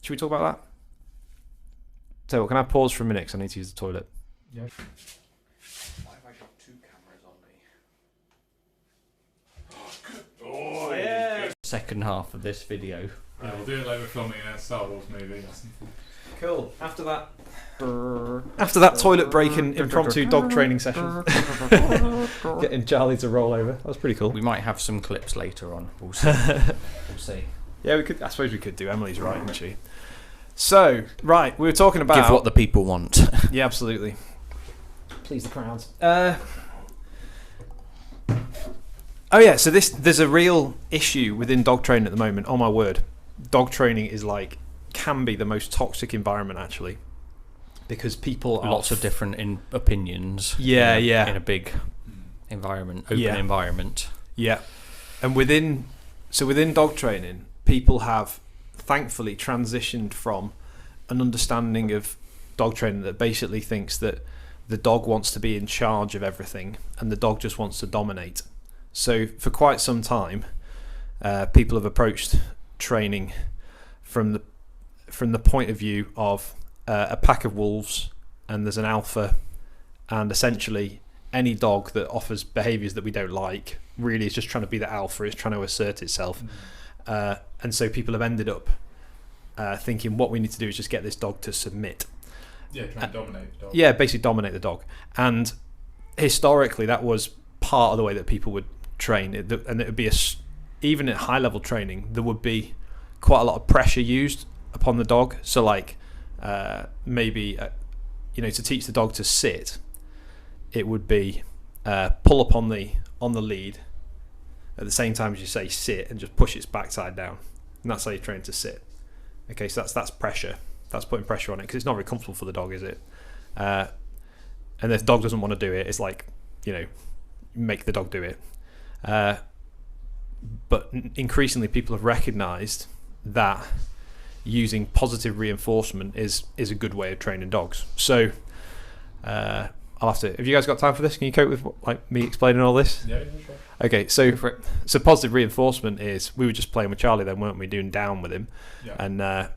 Should we talk about that? So, can I pause for a minute because I need to use the toilet? Yeah. Why have I got two cameras on me? Oh, yeah. Second half of this video. Yeah, we'll do it like we're filming a Star Wars movie or something. Cool. After that toilet break and impromptu dog training session, getting Charlie to roll over. That was pretty cool. We might have some clips later on. We'll see. Yeah, we could. I suppose we could do. Emily's right, isn't she? So, right, we were talking about give what the people want. Yeah, absolutely. Please the crowds. So there's a real issue within dog training at the moment. Oh my word, dog training is can be the most toxic environment actually, because people are lots of different opinions. Yeah, in a big environment, open environment. Yeah, and within dog training, people have thankfully transitioned from an understanding of dog training that basically thinks that the dog wants to be in charge of everything and the dog just wants to dominate. So for quite some time, people have approached training from the point of view of a pack of wolves, and there's an alpha, and essentially any dog that offers behaviours that we don't like really is just trying to be the alpha, it's trying to assert itself. And so people have ended up thinking what we need to do is just get this dog to submit. Yeah, try and dominate the dog. Yeah, basically dominate the dog. And historically, that was part of the way that people would train. And it would be even at high level training, there would be quite a lot of pressure used upon the dog. So maybe to teach the dog to sit, it would be pull up on the lead at the same time as you say sit and just push its backside down, and that's how you train to sit. Okay, so that's pressure. That's putting pressure on it because it's not very comfortable for the dog, is it? And if the dog doesn't want to do it, it's make the dog do it. But increasingly, people have recognised that using positive reinforcement is a good way of training dogs. So I'll have to. Have you guys got time for this? Can you cope with me explaining all this? Yeah, sure. Okay, so positive reinforcement is, we were just playing with Charlie then, weren't we, doing down with him? Yeah. And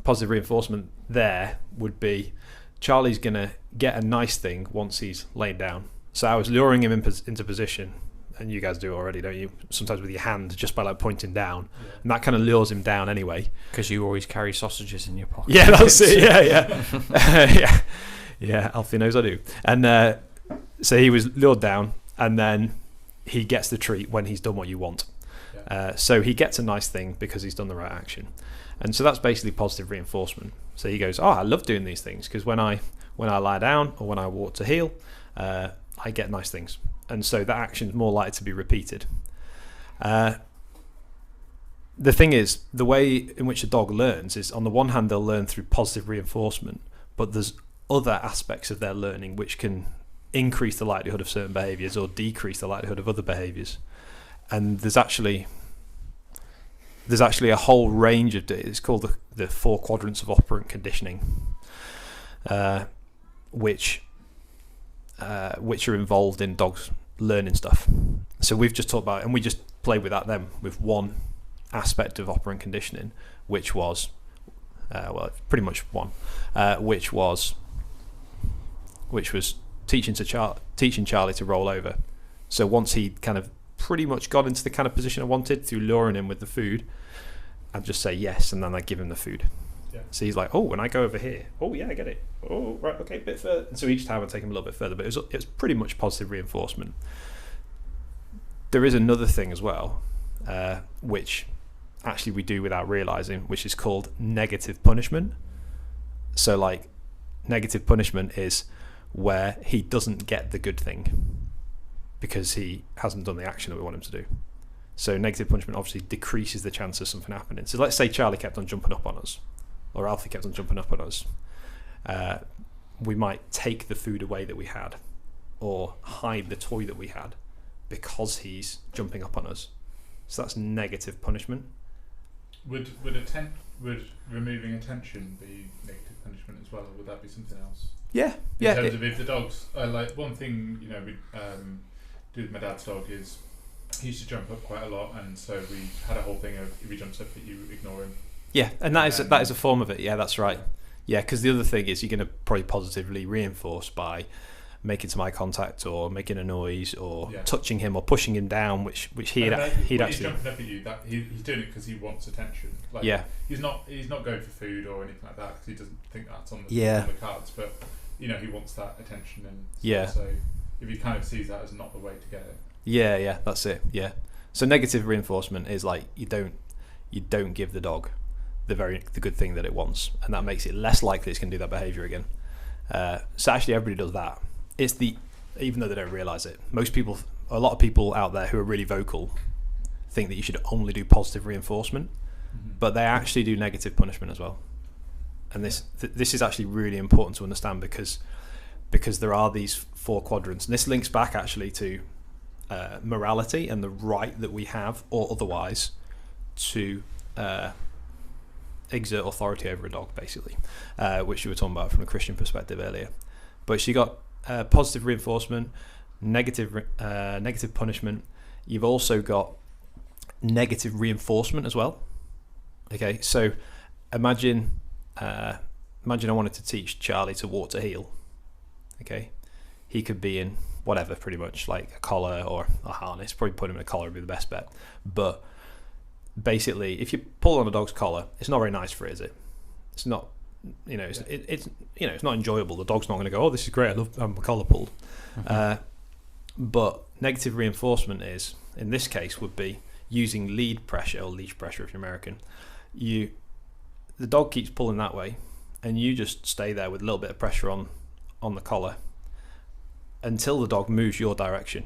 positive reinforcement there would be Charlie's going to get a nice thing once he's laid down. So I was luring him into position, and you guys do already, don't you? Sometimes with your hand, just by pointing down. Yeah. And that kind of lures him down anyway. Because you always carry sausages in your pocket. Yeah, that's it, yeah. Yeah, Alfie knows I do. And so he was lured down, and then he gets the treat when he's done what you want. Yeah. So he gets a nice thing because he's done the right action. And so that's basically positive reinforcement. So he goes, I love doing these things, because when I when I lie down or when I walk to heel, I get nice things. And so that action is more likely to be repeated. The thing is, the way in which a dog learns is, on the one hand, they'll learn through positive reinforcement, but there's other aspects of their learning which can increase the likelihood of certain behaviours or decrease the likelihood of other behaviours. And there's actually a whole range of it's called the 4 quadrants of operant conditioning, which are involved in dogs learning stuff. So we've just talked about, and we just played with that then with one aspect of operant conditioning, which was pretty much one, which was teaching Charlie to roll over. So once he kind of pretty much got into the kind of position I wanted through luring him with the food, I'd just say yes, and then I'd give him the food. Yeah. So he's like, oh, when I go over here, oh yeah, I get it. Oh, right, okay, a bit further. And so each time I'd take him a little bit further, but it was pretty much positive reinforcement. There is another thing as well, which actually we do without realising, which is called negative punishment. So like, negative punishment is where he doesn't get the good thing because he hasn't done the action that we want him to do. So negative punishment obviously decreases the chance of something happening. So let's say Charlie kept on jumping up on us, or Alfie kept on jumping up on us. We might take the food away that we had, or hide the toy that we had, because he's jumping up on us. So that's negative punishment. Would removing attention be negative punishment as well, or would that be something else? Yeah. In terms of if the dogs, like one thing we do with my dad's dog is he used to jump up quite a lot, and so we had a whole thing of if he jumps up, that you ignore him. Yeah, and that is a form of it. Yeah, that's right. Yeah, because the other thing is you're going to probably positively reinforce by making some eye contact or making a noise or touching him or pushing him down, which he'd actually. He's jumping up at you. That he's doing it because he wants attention. Like, he's not going for food or anything like that because he doesn't think that's on the cards. But he wants that attention, and so if he kind of sees that as not the way to get it. Yeah, that's it. Yeah. So negative reinforcement is like you don't give the dog the good thing that it wants, and that makes it less likely it's going to do that behaviour again. So actually everybody does that. Even though they don't realise it, a lot of people out there who are really vocal think that you should only do positive reinforcement, but they actually do negative punishment as well. And this is actually really important to understand because there are these 4 quadrants, and this links back actually to morality and the right that we have or otherwise to exert authority over a dog, basically, which you were talking about from a Christian perspective earlier. But you got positive reinforcement, negative punishment. You've also got negative reinforcement as well. Okay, so imagine I wanted to teach Charlie to walk to heel. Okay, he could be in whatever, pretty much like a collar or a harness. Probably put him in a collar would be the best bet. But basically, if you pull on a dog's collar, it's not very nice for it, is it? It's not. It's not enjoyable. The dog's not going to go, oh, this is great, I love having my collar pulled. But negative reinforcement is, in this case, would be using lead pressure, or leash pressure if you're American. The dog keeps pulling that way, and you just stay there with a little bit of pressure on the collar until the dog moves your direction.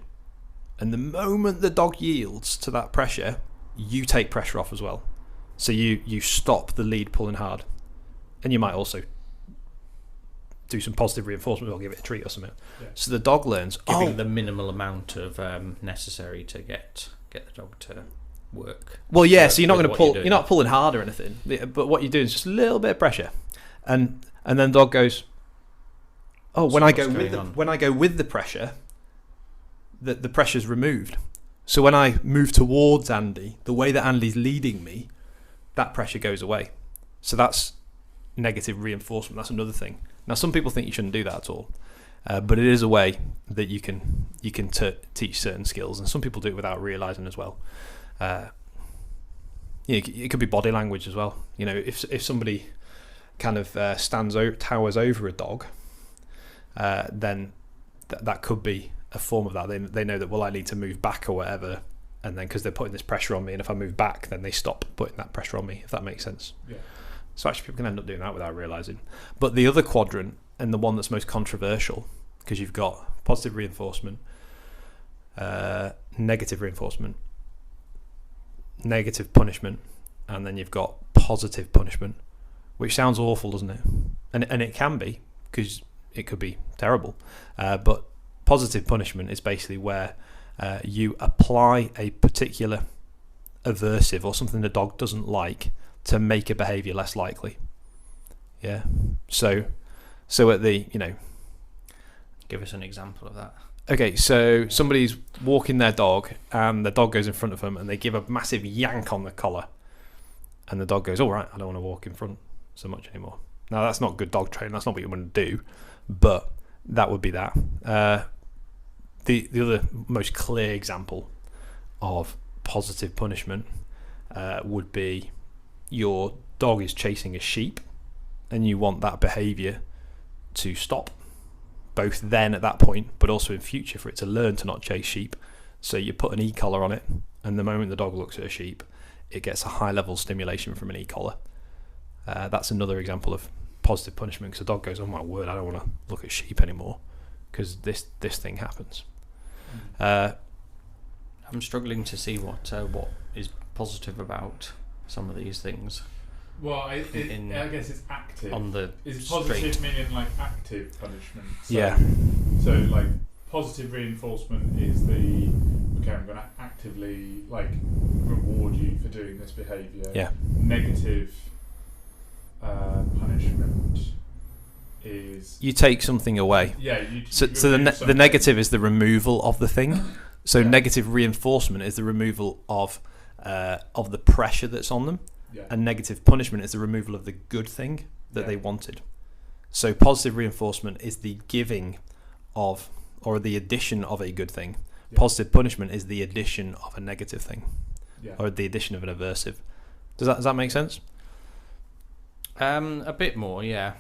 And the moment the dog yields to that pressure, you take pressure off as well. So you stop the lead pulling hard. And you might also do some positive reinforcement or give it a treat or something. Yeah. So the dog learns giving the minimal amount of necessary to get the dog to work. Well, yeah. So you're not going to pull. You're not pulling hard or anything. But what you're doing is just a little bit of pressure, and then the dog goes, oh, when I go with the pressure, the pressure's removed. So when I move towards Andy, the way that Andy's leading me, that pressure goes away. So that's negative reinforcement. That's another thing. Now, some people think you shouldn't do that at all, but it is a way that you can teach certain skills, and some people do it without realizing as well. It could be body language as well. If somebody kind of towers over a dog, then that could be a form of that. They know that, well, I need to move back or whatever, and then because they're putting this pressure on me, and if I move back, then they stop putting that pressure on me, if that makes sense. Yeah. So actually people can end up doing that without realising. But the other quadrant and the one that's most controversial, because you've got positive reinforcement, negative reinforcement, negative punishment, and then you've got positive punishment, which sounds awful, doesn't it? And it can be, because it could be terrible. But positive punishment is basically where you apply a particular aversive or something the dog doesn't like to make a behaviour less likely. Yeah. So at the, Give us an example of that. Okay, so somebody's walking their dog and the dog goes in front of them and they give a massive yank on the collar and the dog goes, all right, I don't want to walk in front so much anymore. Now, that's not good dog training. That's not what you want to do, but that would be that. The other most clear example of positive punishment would be your dog is chasing a sheep and you want that behaviour to stop, both then at that point, but also in future for it to learn to not chase sheep. So you put an e-collar on it, and the moment the dog looks at a sheep, it gets a high level stimulation from an e-collar. That's another example of positive punishment, because the dog goes, oh my word, I don't want to look at sheep anymore because this thing happens. I'm struggling to see what is positive about some of these things. Well, I guess it's active. On the is positive street. meaning like active punishment? So, Yeah. So like positive reinforcement is I'm going to actively like reward you for doing this behaviour. Yeah. Negative punishment is You take something away. yeah. So the negative is the removal of the thing. So Yeah. negative reinforcement is the removal of the pressure that's on them. Yeah. And negative punishment is the removal of the good thing that Yeah. they wanted. So positive reinforcement is the giving of, or the addition of a good thing. Yeah. Positive punishment is the addition of a negative thing, Yeah. or the addition of an aversive. Does that make sense? A bit more, yeah.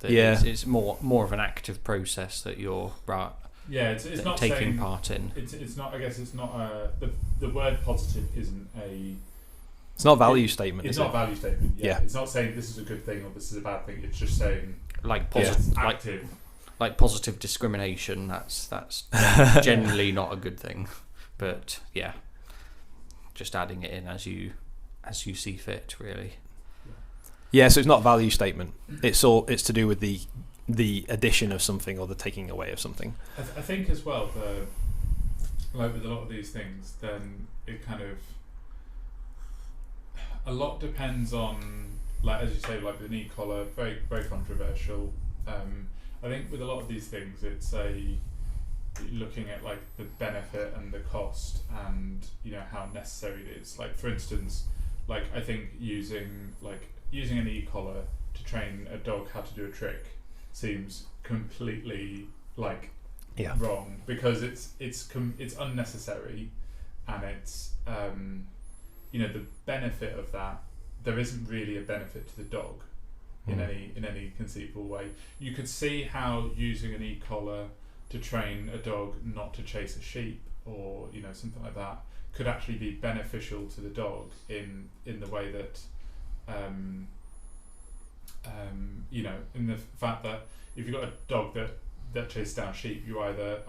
Yeah. It's more of an active process that you're Yeah, it's not taking saying, part in. It's not. I guess it's not. The word positive isn't a. It's not a value statement. It's is not it? a value statement. Yeah. It's not saying this is a good thing or this is a bad thing. It's just saying Like Yeah. positive, like active. like positive discrimination. That's generally not a good thing, but yeah, just adding it in as you see fit, really. Yeah, so it's not a value statement. It's to do with the addition of something or the taking away of something. I think as well, like with a lot of these things, then it kind of a lot depends on, like as you say, like the knee collar, very very controversial. I think with a lot of these things, it's looking at like the benefit and the cost, and how necessary it is. Like for instance, like I think using an e-collar to train a dog how to do a trick seems completely wrong, because it's unnecessary, and it's the benefit of that, there isn't really a benefit to the dog in any conceivable way. You could see how using an e-collar to train a dog not to chase a sheep or something like that could actually be beneficial to the dog in the way that in the fact that if you've got a dog that chases down sheep, you either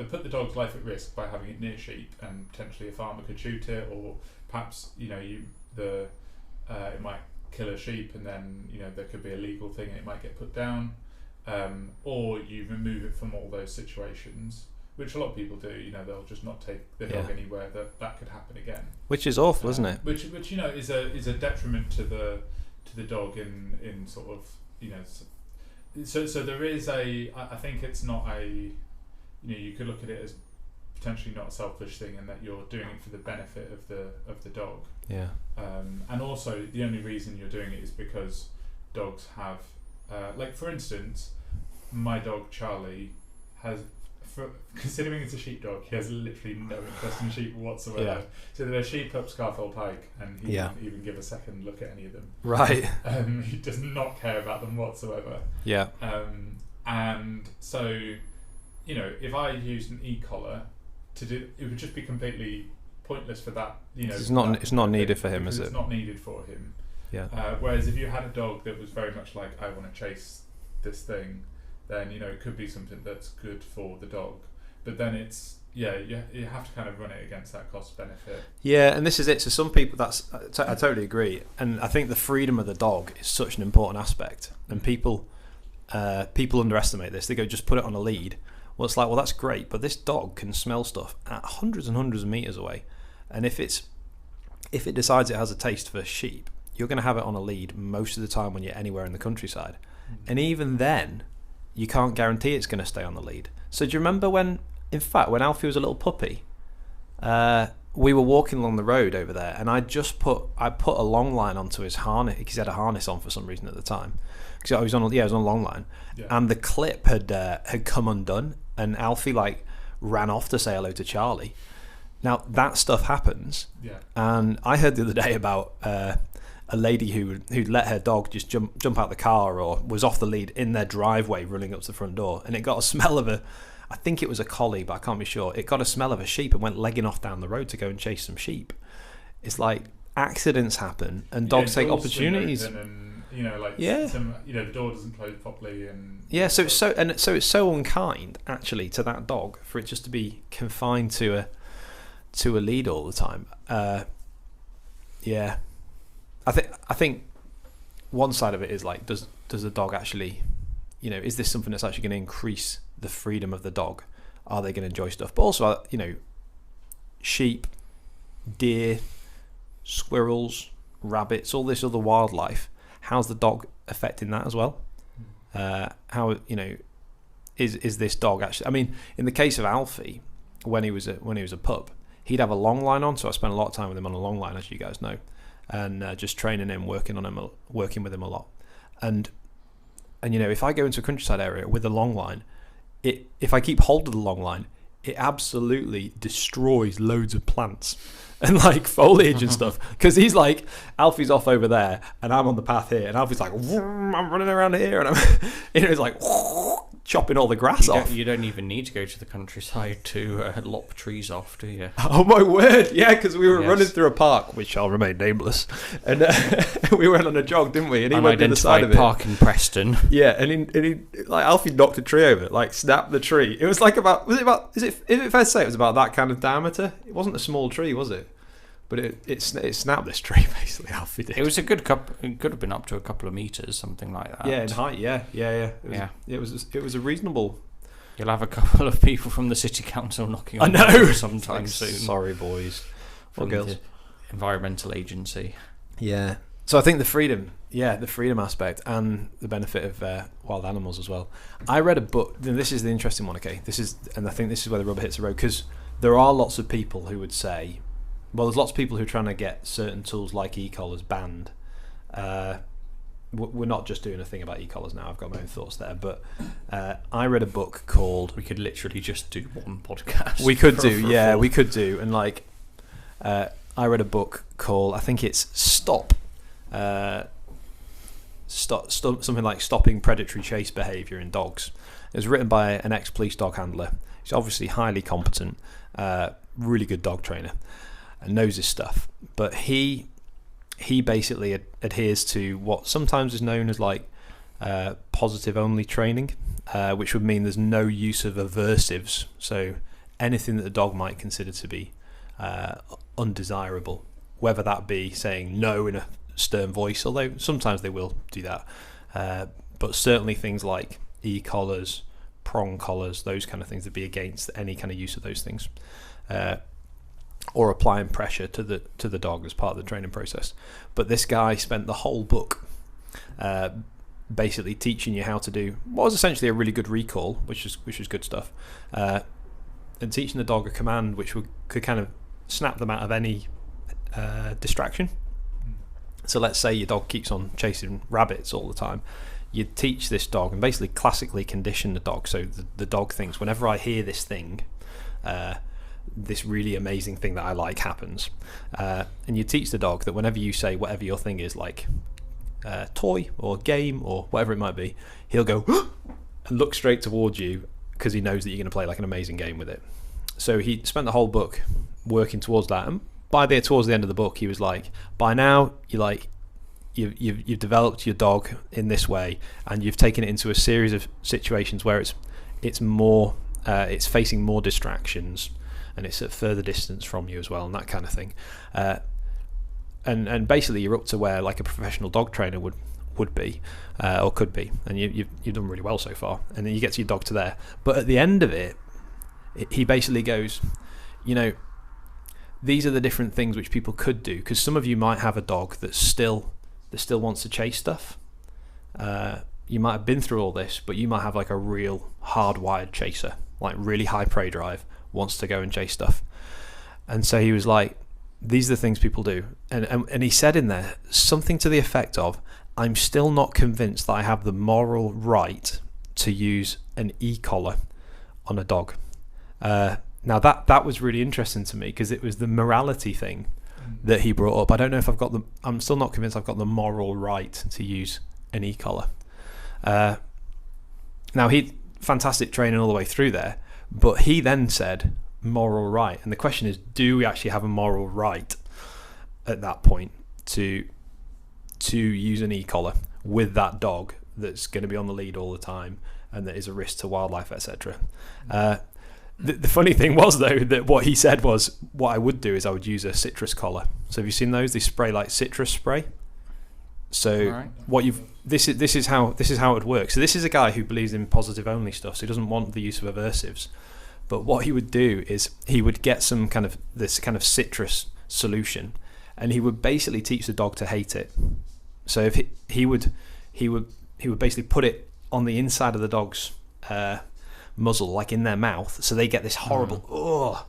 put the dog's life at risk by having it near sheep, and potentially a farmer could shoot it, or perhaps it might kill a sheep, and then there could be a legal thing and it might get put down, or you remove it from all those situations, which a lot of people do. They'll just not take the dog anywhere that could happen again, Which is awful, isn't it? Which is a detriment to the dog in sort of So there is I think it's not a you could look at it as potentially not a selfish thing, and that you're doing it for the benefit of the dog. Yeah. And also the only reason you're doing it is because dogs have like for instance, my dog Charlie has, considering it's a sheepdog, he has literally no interest in sheep whatsoever. Yeah. So there are sheep up Scarfell Pike, and he Yeah. won't even give a second look at any of them. Right. He does not care about them whatsoever. Yeah. And so, if I used an e-collar to do, it would just be completely pointless for that. It's not needed for him, is it? It's not needed for him. Yeah. Whereas if you had a dog that was very much like, I want to chase this thing, then it could be something that's good for the dog. But then it's you have to kind of run it against that cost benefit. Yeah, and this is it. So some people, I totally agree, and I think the freedom of the dog is such an important aspect, and people underestimate this. They go, just put it on a lead. Well, it's like, well, that's great, but this dog can smell stuff at hundreds and hundreds of meters away, and if it decides it has a taste for sheep, you're going to have it on a lead most of the time when you're anywhere in the countryside, and even then, you can't guarantee it's going to stay on the lead. So do you remember when Alfie was a little puppy, we were walking along the road over there, and I put a long line onto his harness because he had a harness on for some reason at the time. Because I was on a long line, and the clip had come undone, and Alfie ran off to say hello to Charlie. Now that stuff happens, and I heard the other day about a lady who'd let her dog just jump out the car or was off the lead in their driveway running up to the front door, and it got a smell of I think it was a collie, but I can't be sure. It got a smell of a sheep and went legging off down the road to go and chase some sheep. It's like accidents happen and dogs take opportunities. The door doesn't close properly, and so it's so unkind actually to that dog for it just to be confined to a lead all the time. I think one side of it is like, does the dog actually, is this something that's actually going to increase the freedom of the dog? Are they going to enjoy stuff? But also, sheep, deer, squirrels, rabbits, all this other wildlife. How's the dog affecting that as well? How is this dog actually? I mean, in the case of Alfie, when he was a pup, he'd have a long line on. So I spent a lot of time with him on a long line, as you guys know, and just training him, working with him a lot. And if I go into a countryside area with a long line, if I keep hold of the long line, it absolutely destroys loads of plants and foliage and stuff, because he's like, Alfie's off over there and I'm on the path here, and Alfie's like, I'm running around here, and I'm he's like chopping all the grass off. You don't even need to go to the countryside to lop trees off, do you? Oh my word, yeah, because we were running through a park, which shall remain nameless, and we went on a jog, didn't we? And he went to the side of it. Park in Preston. Yeah, and he Alfie knocked a tree over, snapped the tree. It was is it fair to say it was about that kind of diameter? It wasn't a small tree, was it? But it snapped this tree, basically. Alfie did. It was a good it could have been up to a couple of meters, something like that. Yeah, in height. Yeah. It was a reasonable. You'll have a couple of people from the city council knocking on the door sometime soon. Sorry, boys or girls. The environmental agency. Yeah. So I think the freedom aspect and the benefit of wild animals as well. I read a book. This is the interesting one. Okay, and I think this is where the rubber hits the road, because there are lots of people who would say. Well, there's lots of people who are trying to get certain tools like e-collars banned. We're not just doing a thing about e-collars now. I've got my own thoughts there. But I read a book called... We could literally just do one podcast. We could do. We could do. And I read a book called, I think it's Stop. Something like Stopping Predatory Chase Behaviour in Dogs. It was written by an ex-police dog handler. He's obviously highly competent, really good dog trainer. And knows his stuff, but he basically adheres to what sometimes is known as positive only training, which would mean there's no use of aversives, so anything that the dog might consider to be undesirable, whether that be saying no in a stern voice, although sometimes they will do that, but certainly things like e-collars, prong collars, those kind of things, would be against any kind of use of those things. Or applying pressure to the dog as part of the training process. But this guy spent the whole book basically teaching you how to do what was essentially a really good recall, which is good stuff, and teaching the dog a command which could kind of snap them out of any distraction. So let's say your dog keeps on chasing rabbits all the time. You teach this dog and basically classically condition the dog, so the dog thinks, whenever I hear this thing, this really amazing thing that I like happens, and you teach the dog that whenever you say whatever your thing is, like toy or game or whatever it might be, he'll go and look straight towards you because he knows that you're going to play like an amazing game with it. So he spent the whole book working towards that, and towards the end of the book he was like, by now you've developed your dog in this way, and you've taken it into a series of situations where it's more it's facing more distractions, and it's at further distance from you as well, and that kind of thing. And basically you're up to where like a professional dog trainer would be, or could be, and you've done really well so far. And then you get to your dog to there, but at the end of it, he basically goes, these are the different things which people could do, because some of you might have a dog that still wants to chase stuff. You might have been through all this, but you might have like a real hardwired chaser, like really high prey drive, wants to go and chase stuff. And so he was like, these are the things people do. And he said in there something to the effect of, I'm still not convinced that I have the moral right to use an e-collar on a dog. Now that was really interesting to me, because it was the morality thing that he brought up. I don't know if I'm still not convinced I've got the moral right to use an e-collar. Now he fantastic training all the way through there, but he then said moral right, and the question is, do we actually have a moral right at that point to use an e-collar with that dog that's going to be on the lead all the time and that is a risk to wildlife, etc. The funny thing was, though, that what he said was, what I would do is I would use a citrus collar. So have you seen those? They spray like citrus spray. So right. This is how it would work. So this is a guy who believes in positive only stuff, so he doesn't want the use of aversives. But what he would do is he would get some kind of citrus solution, and he would basically teach the dog to hate it. So if he would basically put it on the inside of the dog's muzzle, like in their mouth, so they get this horrible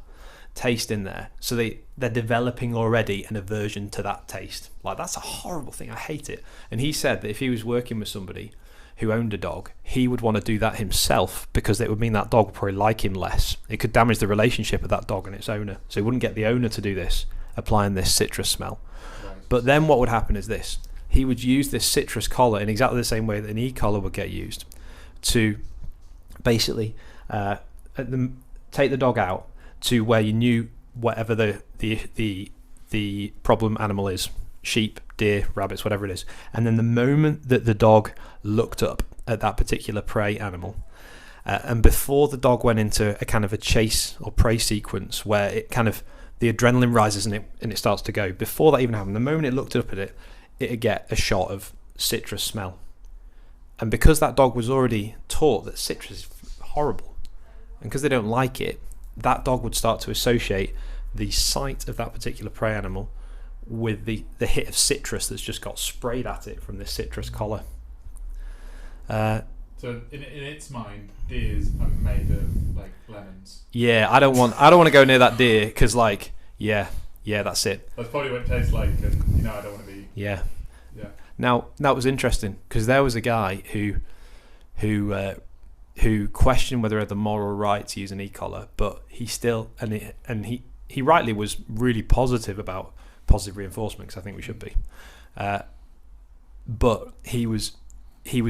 taste in there. So they're developing already an aversion to that taste. Like, that's a horrible thing. I hate it. And he said that if he was working with somebody who owned a dog, he would want to do that himself, because it would mean that dog would probably like him less. It could damage the relationship of that dog and its owner. So he wouldn't get the owner to do this, applying this citrus smell. Right. But then what would happen is this. He would use this citrus collar in exactly the same way that an e-collar would get used, to basically take the dog out to where you knew whatever the problem animal is, sheep, deer, rabbits, whatever it is. And then the moment that the dog looked up at that particular prey animal, and before the dog went into a kind of a chase or prey sequence where it kind of, the adrenaline rises and it starts to go, before that even happened, the moment it looked up at it, it'd get a shot of citrus smell. And because that dog was already taught that citrus is horrible, and because they don't like it, that dog would start to associate the sight of that particular prey animal with the hit of citrus that's just got sprayed at it from this citrus collar. So in its mind, deers are made of like lemons. Yeah, I don't want to go near that deer, because yeah, that's it. That's probably what it tastes like, and I don't want to be. Yeah. Now that was interesting, because there was a guy who questioned whether he had the moral right to use an e-collar, but he still he rightly was really positive about positive reinforcement, because I think we should be. But he was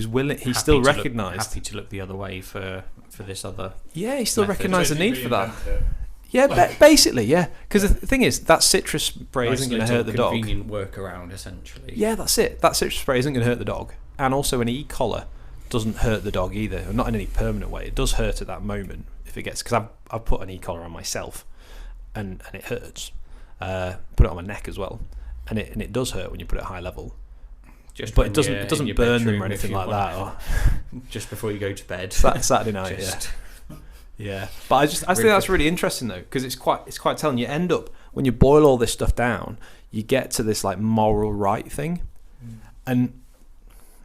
willing. He still recognised, happy to look the other way for this other. Yeah, he still recognised the need for that. It. Yeah, basically, yeah. Because the thing is, that citrus spray isn't going to hurt the dog. Convenient workaround, essentially. Yeah, that's it. That citrus spray isn't going to hurt the dog, and also an e-collar doesn't hurt the dog either, not in any permanent way. It does hurt at that moment if it gets, because I've put an e-collar on myself, and it hurts. Put it on my neck as well, and it does hurt when you put it at high level. But it doesn't burn them or anything like that. Or just before you go to bed. Saturday night, yeah. But I think that's really interesting though, because it's quite telling. You end up, when you boil all this stuff down, you get to this like moral right thing, and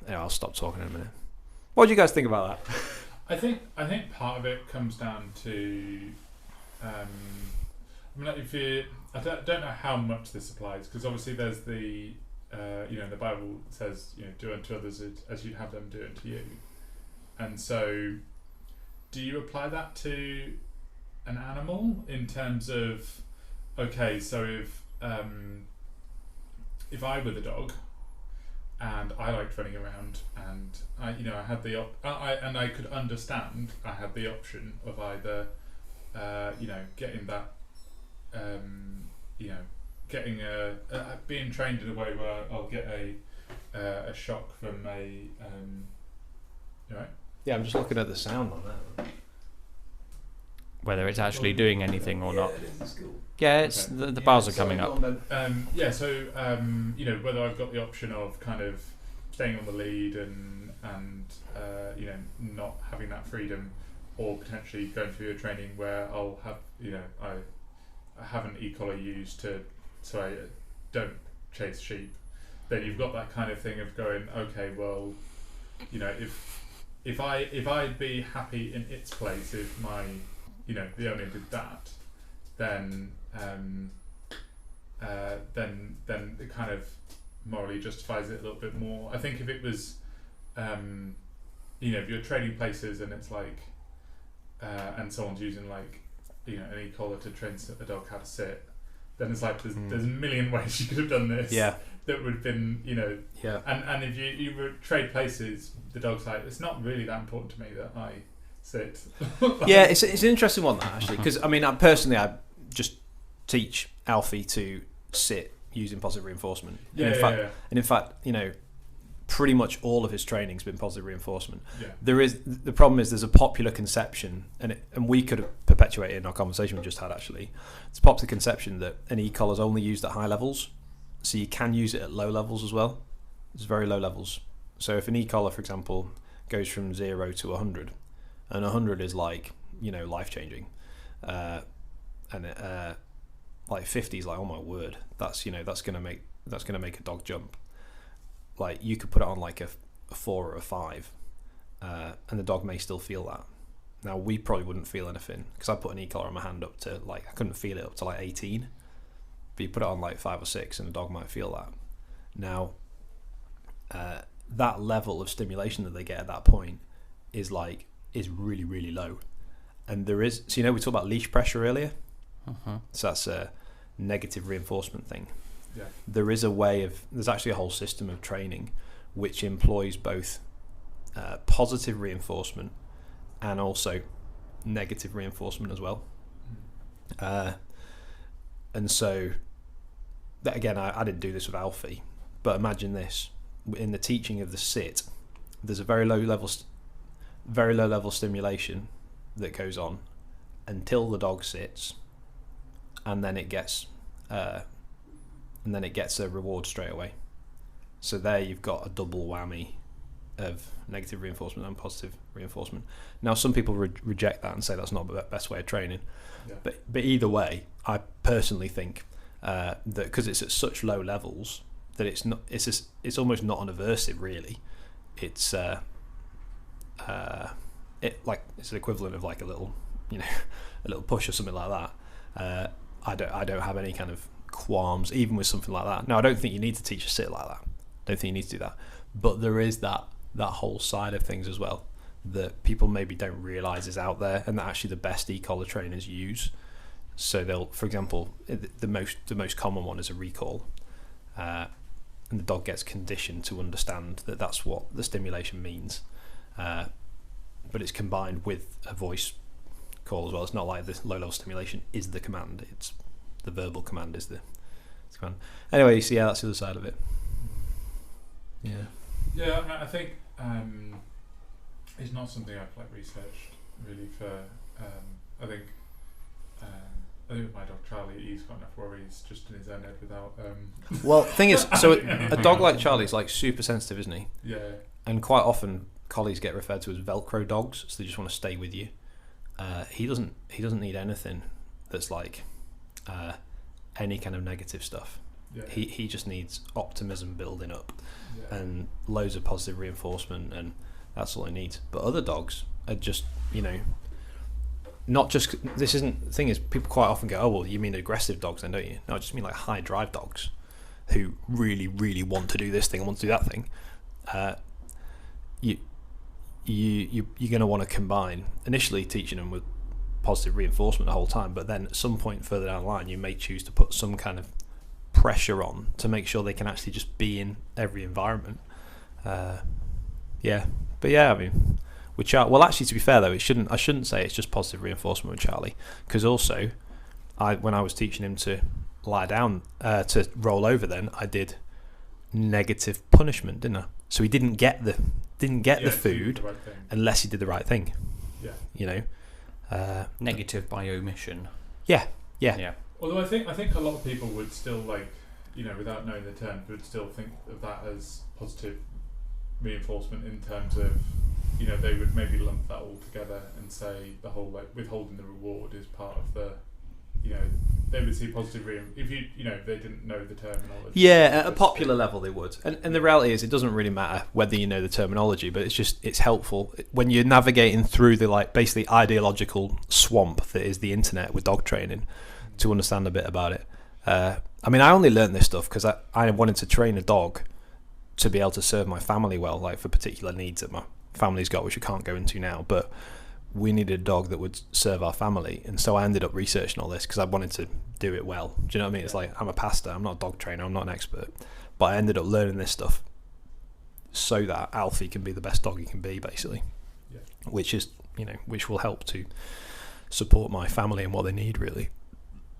I'll stop talking in a minute. What do you guys think about that? I think part of it comes down to, I don't know how much this applies, because obviously there's the the Bible says, do unto others as you'd have them do unto you, and so do you apply that to an animal in terms of, okay, so if I were the dog and I liked running around, and I had and I could understand I had the option of either getting that getting being trained in a way where I'll get a shock from a. You right? Yeah, I'm just looking at the sound on that. Whether it's actually doing anything or not. It is cool. Yeah, it's the bars are coming up. So whether I've got the option of kind of staying on the lead and not having that freedom, or potentially going through a training where I'll have I have an e-collar used so I don't chase sheep. Then you've got that kind of thing of going, okay, well, if I'd be happy in its place if my the owner did that, then it kind of morally justifies it a little bit more. I think if it was, if you're trading places and it's like, and someone's using like, an e-collar to train a dog how to sit, then it's like there's a million ways you could have done this. Yeah. That would have been, Yeah. And if you would trade places, the dog's like, it's not really that important to me that I sit. Yeah, it's an interesting one, that, actually, because I just teach Alfie to sit using positive reinforcement. And in fact, pretty much all of his training's been positive reinforcement. Yeah. The problem is there's a popular conception, and we could have perpetuated in our conversation we just had, actually. It's a popular conception that an e-collar is only used at high levels, so you can use it at low levels as well. It's very low levels. So if an e-collar, for example, goes from 0 to 100, and 100 is like, life-changing, and like 50 is like, oh my word, that's gonna make a dog jump. Like, you could put it on like a 4 or a 5, and the dog may still feel that. Now, we probably wouldn't feel anything, because I put an e-collar on my hand up to, like, I couldn't feel it up to like 18, but you put it on like 5 or 6 and the dog might feel that. Now, that level of stimulation that they get at that point is really, really low. And there is, so we talked about leash pressure earlier. So that's a negative reinforcement thing. Yeah. There's actually a whole system of training which employs both positive reinforcement and also negative reinforcement as well. And so, that, again, I didn't do this with Alfie, but imagine this: in the teaching of the sit, there's a very low level stimulation that goes on until the dog sits, and then it gets a reward straight away. So there you've got a double whammy of negative reinforcement and positive reinforcement. Now, some people reject that and say that's not the best way of training. Yeah. But either way, I personally think that because it's at such low levels that it's almost not an aversive, really. It's it's an equivalent of like a little push or something like that. I don't have any kind of qualms even with something like that. Now, I don't think you need to teach a sit like that. Don't think you need to do that. But there is that whole side of things as well that people maybe don't realise is out there, and that actually the best e-collar trainers use. So they'll, for example, the most common one is a recall, and the dog gets conditioned to understand that that's what the stimulation means, but it's combined with a voice call as well. It's not like the low level stimulation is the command; it's the verbal command is the command. Anyway, so yeah, that's the other side of it. Yeah, I think it's not something I've researched really for. I think with my dog Charlie, he's got enough worries just in his own head without. Well, the thing is, so a dog like Charlie's like super sensitive, isn't he? Yeah. And quite often collies get referred to as Velcro dogs, so they just want to stay with you. He doesn't need anything that's like any kind of negative stuff. Yeah. He just needs optimism building up, and loads of positive reinforcement, and that's all he needs. But other dogs are just, not just, this isn't, the thing is, people quite often go, oh well, you mean aggressive dogs then, don't you? No, I just mean like high drive dogs who really, really want to do this thing and want to do that thing. You're going to want to combine initially teaching them with positive reinforcement the whole time, but then at some point further down the line you may choose to put some kind of pressure on to make sure they can actually just be in every environment. But yeah, I mean, with Charlie, well, actually, to be fair though, I shouldn't say it's just positive reinforcement with Charlie, because also when I was teaching him to lie down, to roll over, then I did negative punishment, didn't I? So he didn't get the food unless he did the right thing. Yeah. You know, negative by omission. Yeah. Although I think a lot of people would still, like, you know, without knowing the term, would still think of that as positive reinforcement in terms of, you know, they would maybe lump that all together and say the whole, like, withholding the reward is part of the, you know, they would see positive if you know, if they didn't know the terminology. Yeah, at a popular level they would. And the reality is it doesn't really matter whether you know the terminology, but it's helpful when you're navigating through the, like, basically ideological swamp that is the internet with dog training to understand a bit about it. I mean, I only learned this stuff because I wanted to train a dog to be able to serve my family well, like for particular needs that my family's got, which I can't go into now, but we needed a dog that would serve our family, and so I ended up researching all this because I wanted to do it well. Do you know what I mean? It's like, I'm a pastor, I'm not a dog trainer, I'm not an expert, but I ended up learning this stuff so that Alfie can be the best dog he can be, basically. Yeah. Which is, you know, which will help to support my family and what they need, really.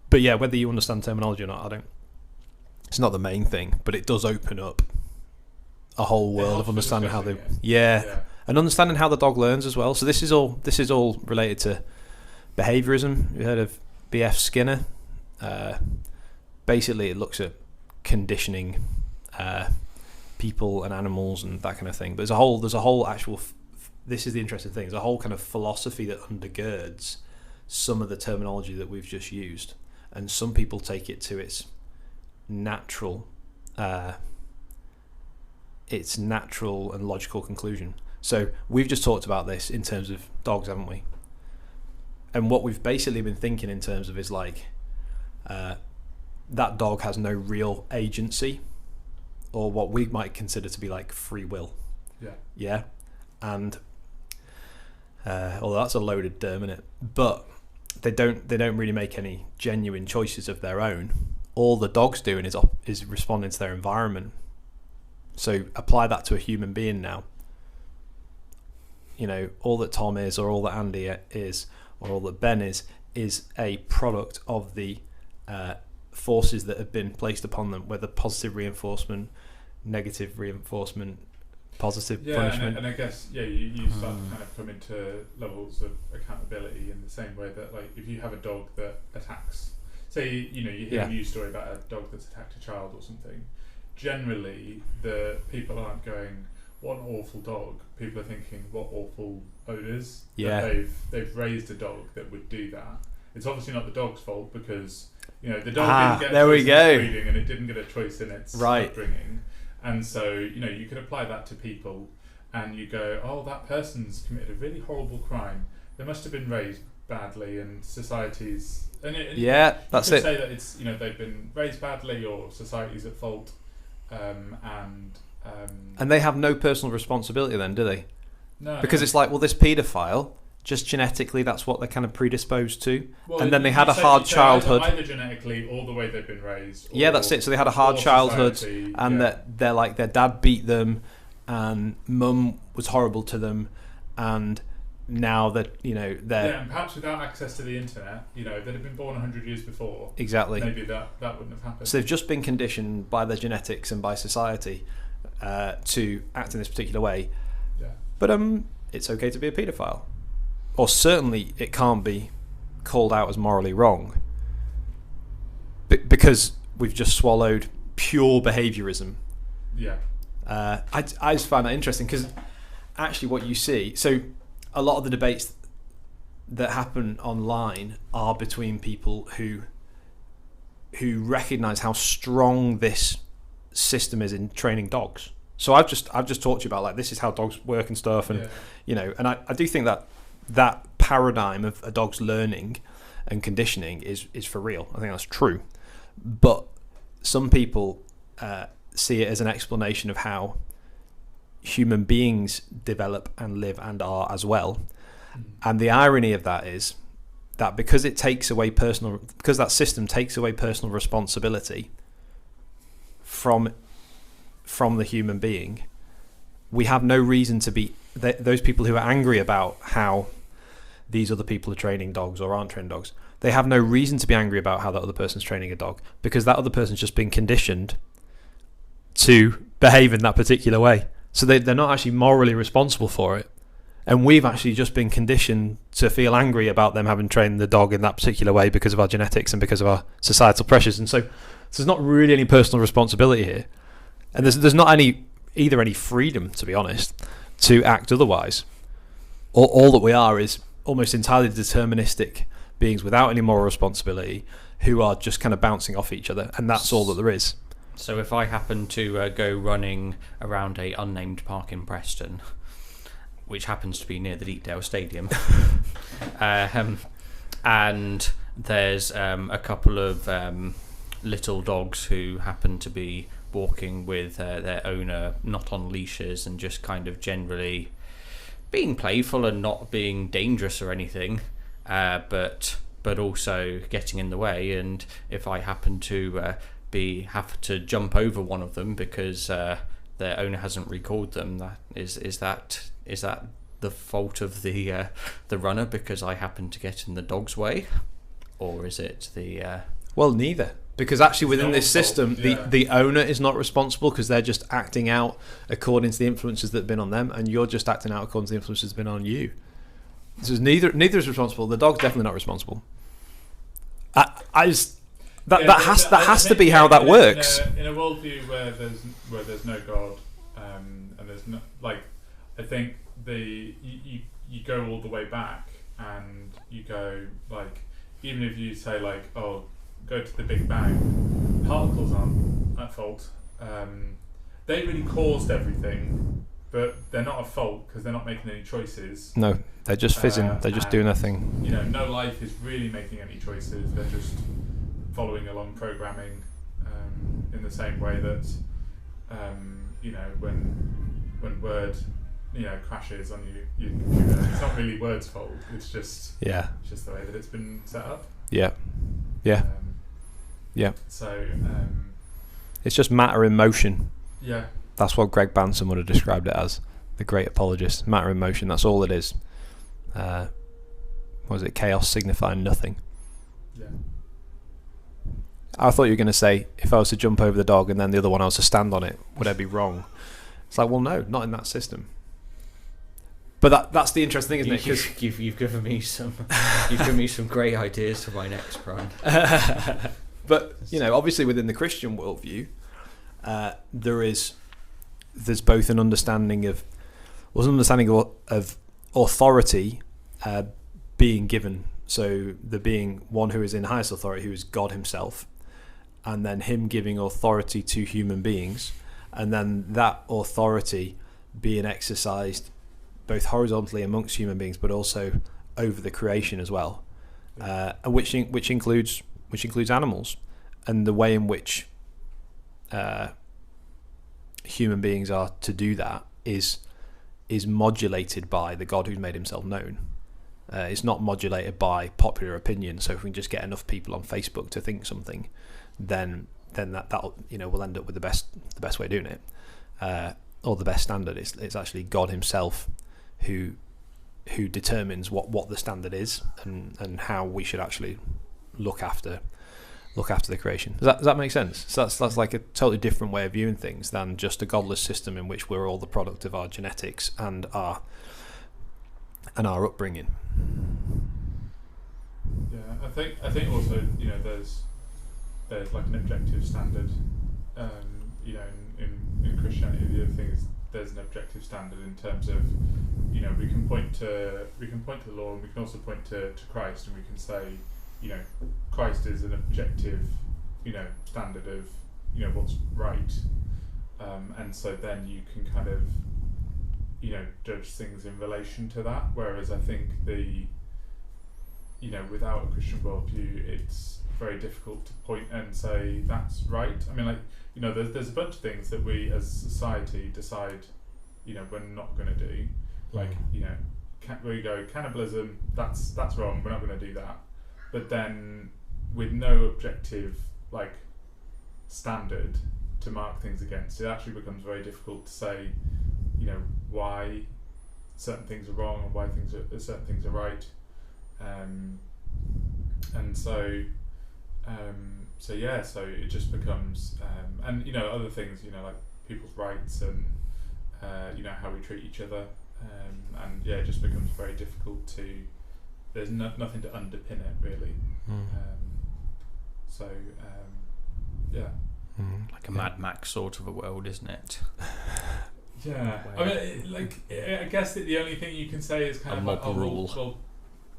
But yeah, whether you understand terminology or not, it's not the main thing, but it does open up a whole world of understanding how they and understanding how the dog learns as well. So this is all related to behaviorism. You heard of B.F. Skinner? Basically it looks at conditioning people and animals and that kind of thing, but there's a whole actual this is the interesting thing, there's a whole kind of philosophy that undergirds some of the terminology that we've just used, and some people take it to its natural and logical conclusion. So we've just talked about this in terms of dogs, haven't we? And what we've basically been thinking in terms of is like that dog has no real agency, or what we might consider to be like free will. Yeah. And although that's a loaded term, isn't it? But they don't really make any genuine choices of their own. All the dog's doing is responding to their environment. So apply that to a human being now. You know, all that Tom is, or all that Andy is, or all that Ben is a product of the forces that have been placed upon them, whether positive reinforcement, negative reinforcement, positive punishment. And I guess, you start to kind of come into levels of accountability in the same way that, like, if you have a dog that attacks, say, you know, you hear a news story about a dog that's attacked a child or something, generally the people aren't going, what an awful dog. People are thinking, what awful owners. Yeah. They've raised a dog that would do that. It's obviously not the dog's fault because, you know, the dog didn't get a choice in its breeding, and it didn't get a choice in its upbringing. And so, you know, you could apply that to people and you go, oh, that person's committed a really horrible crime. They must have been raised badly, and society's... And that's it. You could say that it's, you know, they've been raised badly or society's at fault. And they have no personal responsibility then, do they? No. Because it's like, well, this paedophile, just genetically, that's what they're kind of predisposed to. Well, and then they had a hard childhood. Either genetically or the way they've been raised. Yeah, that's it. So they had a hard childhood, and they're like, their dad beat them, and mum was horrible to them, and now that, you know, they're... Yeah, and perhaps without access to the internet, you know, if they'd have been born 100 years before... Exactly. Maybe that wouldn't have happened. So they've just been conditioned by their genetics and by society to act in this particular way. Yeah. But it's okay to be a paedophile. Or certainly it can't be called out as morally wrong. Because we've just swallowed pure behaviourism. Yeah. I just find that interesting because actually what you see... So a lot of the debates that happen online are between people who recognise how strong this system is in training dogs. So I've just talked to you about, like, this is how dogs work and stuff, and you know, and I do think that paradigm of a dog's learning and conditioning is for real. I think that's true, but some people see it as an explanation of how human beings develop and live and are as well. And the irony of that is that because that system takes away personal responsibility from the human being, we have no reason to be those people who are angry about how these other people are training dogs or aren't training dogs. They have no reason to be angry about how that other person's training a dog, because that other person's just been conditioned to behave in that particular way. So they're not actually morally responsible for it. And we've actually just been conditioned to feel angry about them having trained the dog in that particular way because of our genetics and because of our societal pressures. And so there's not really any personal responsibility here. And there's not any freedom, to be honest, to act otherwise. All that we are is almost entirely deterministic beings without any moral responsibility who are just kind of bouncing off each other. And that's all that there is. So if I happen to go running around a unnamed park in Preston, which happens to be near the Deepdale Stadium, and there's a couple of little dogs who happen to be walking with their owner not on leashes and just kind of generally being playful and not being dangerous or anything, but also getting in the way, and if I happen to have to jump over one of them because their owner hasn't recalled them, is that the fault of the runner because I happen to get in the dog's way, or is it the well, neither, because actually within this system the owner is not responsible because they're just acting out according to the influences that have been on them, and you're just acting out according to the influences that have been on you. So neither is responsible. The dog's definitely not responsible. That has to be how that works. In a worldview where there's no God, and there's no, like, I think you go all the way back, and you go, like, even if you say, like, oh, go to the Big Bang, particles aren't at fault. They really caused everything, but they're not at fault because they're not making any choices. No, they're just fizzing. They're just doing their thing. You know, no life is really making any choices. They're just following along programming, in the same way that you know, when Word, you know, crashes on your computer, it's not really Word's fault. It's just the way that it's been set up. Yeah. So it's just matter in motion. Yeah. That's what Greg Banson would have described it as, the great apologist. Matter in motion. That's all it is. What was it? Chaos signifying nothing. Yeah. I thought you were going to say, if I was to jump over the dog and then the other one I was to stand on it, would I be wrong? It's like, well, no, not in that system. But that's the interesting thing, isn't it? You've given me some great ideas for my next run. But you know, obviously within the Christian worldview, there's both an understanding of authority being given. So there being one who is in highest authority, who is God himself, and then him giving authority to human beings, and then that authority being exercised both horizontally amongst human beings, but also over the creation as well, which includes animals, and the way in which human beings are to do that is modulated by the God who's made himself known. It's not modulated by popular opinion. So if we can just get enough people on Facebook to think something, then that will end up with the best way of doing it, or the best standard. It's actually God himself who determines what the standard is and how we should actually look after the creation. Does that make sense? So that's like a totally different way of viewing things than just a godless system in which we're all the product of our genetics and our upbringing. Yeah, I think also, you know, there's like an objective standard. You know, in Christianity, the other thing is there's an objective standard in terms of, you know, we can point to the law, and we can also point to Christ, and we can say, you know, Christ is an objective, you know, standard of, you know, what's right, and so then you can kind of, you know, judge things in relation to that. Whereas I think you know, without a Christian worldview, it's very difficult to point and say that's right. I mean, like, you know, there's a bunch of things that we as society decide, you know, we're not going to do. Like, you know, we go cannibalism, that's wrong, we're not going to do that. But then with no objective, like, standard to mark things against, it actually becomes very difficult to say, you know, why certain things are wrong and why certain things are right. And so so it just becomes and other things, like people's rights and how we treat each other, and it just becomes very difficult to. There's nothing to underpin it really. Like a Mad Max sort of a world, isn't it? Yeah, I mean, I guess that the only thing you can say is kind of like, well,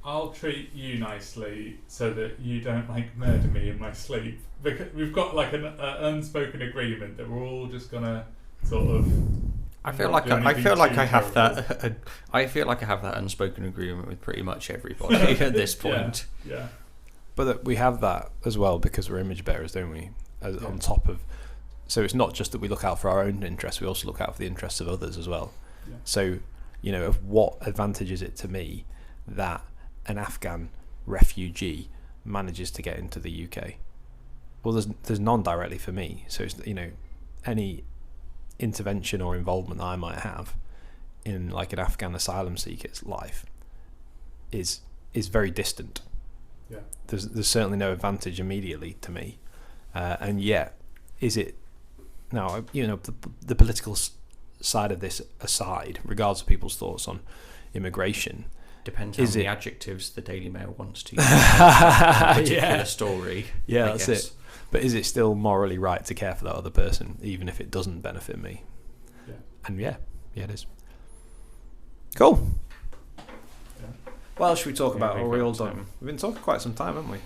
I'll treat you nicely so that you don't murder me in my sleep. Because we've got an unspoken agreement that we're all just gonna sort of. I feel like I have that. I feel like I have that unspoken agreement with pretty much everybody at this point. Yeah. But we have that as well because we're image bearers, don't we? On top of, so it's not just that we look out for our own interests; we also look out for the interests of others as well. Yeah. So, of what advantage is it to me that an Afghan refugee manages to get into the UK? Well, there's none directly for me. So it's, any intervention or involvement that I might have in an Afghan asylum seeker's life is very distant. Yeah. There's certainly no advantage immediately to me, and yet is it now? The political side of this aside, regardless of people's thoughts on immigration. Depends on the adjectives the Daily Mail wants to use in a particular story. Yeah, that's it. But is it still morally right to care for that other person, even if it doesn't benefit me? Yeah. And it is. Cool. Yeah. Well, should we talk about? Are we all done? We've been talking quite some time, haven't we?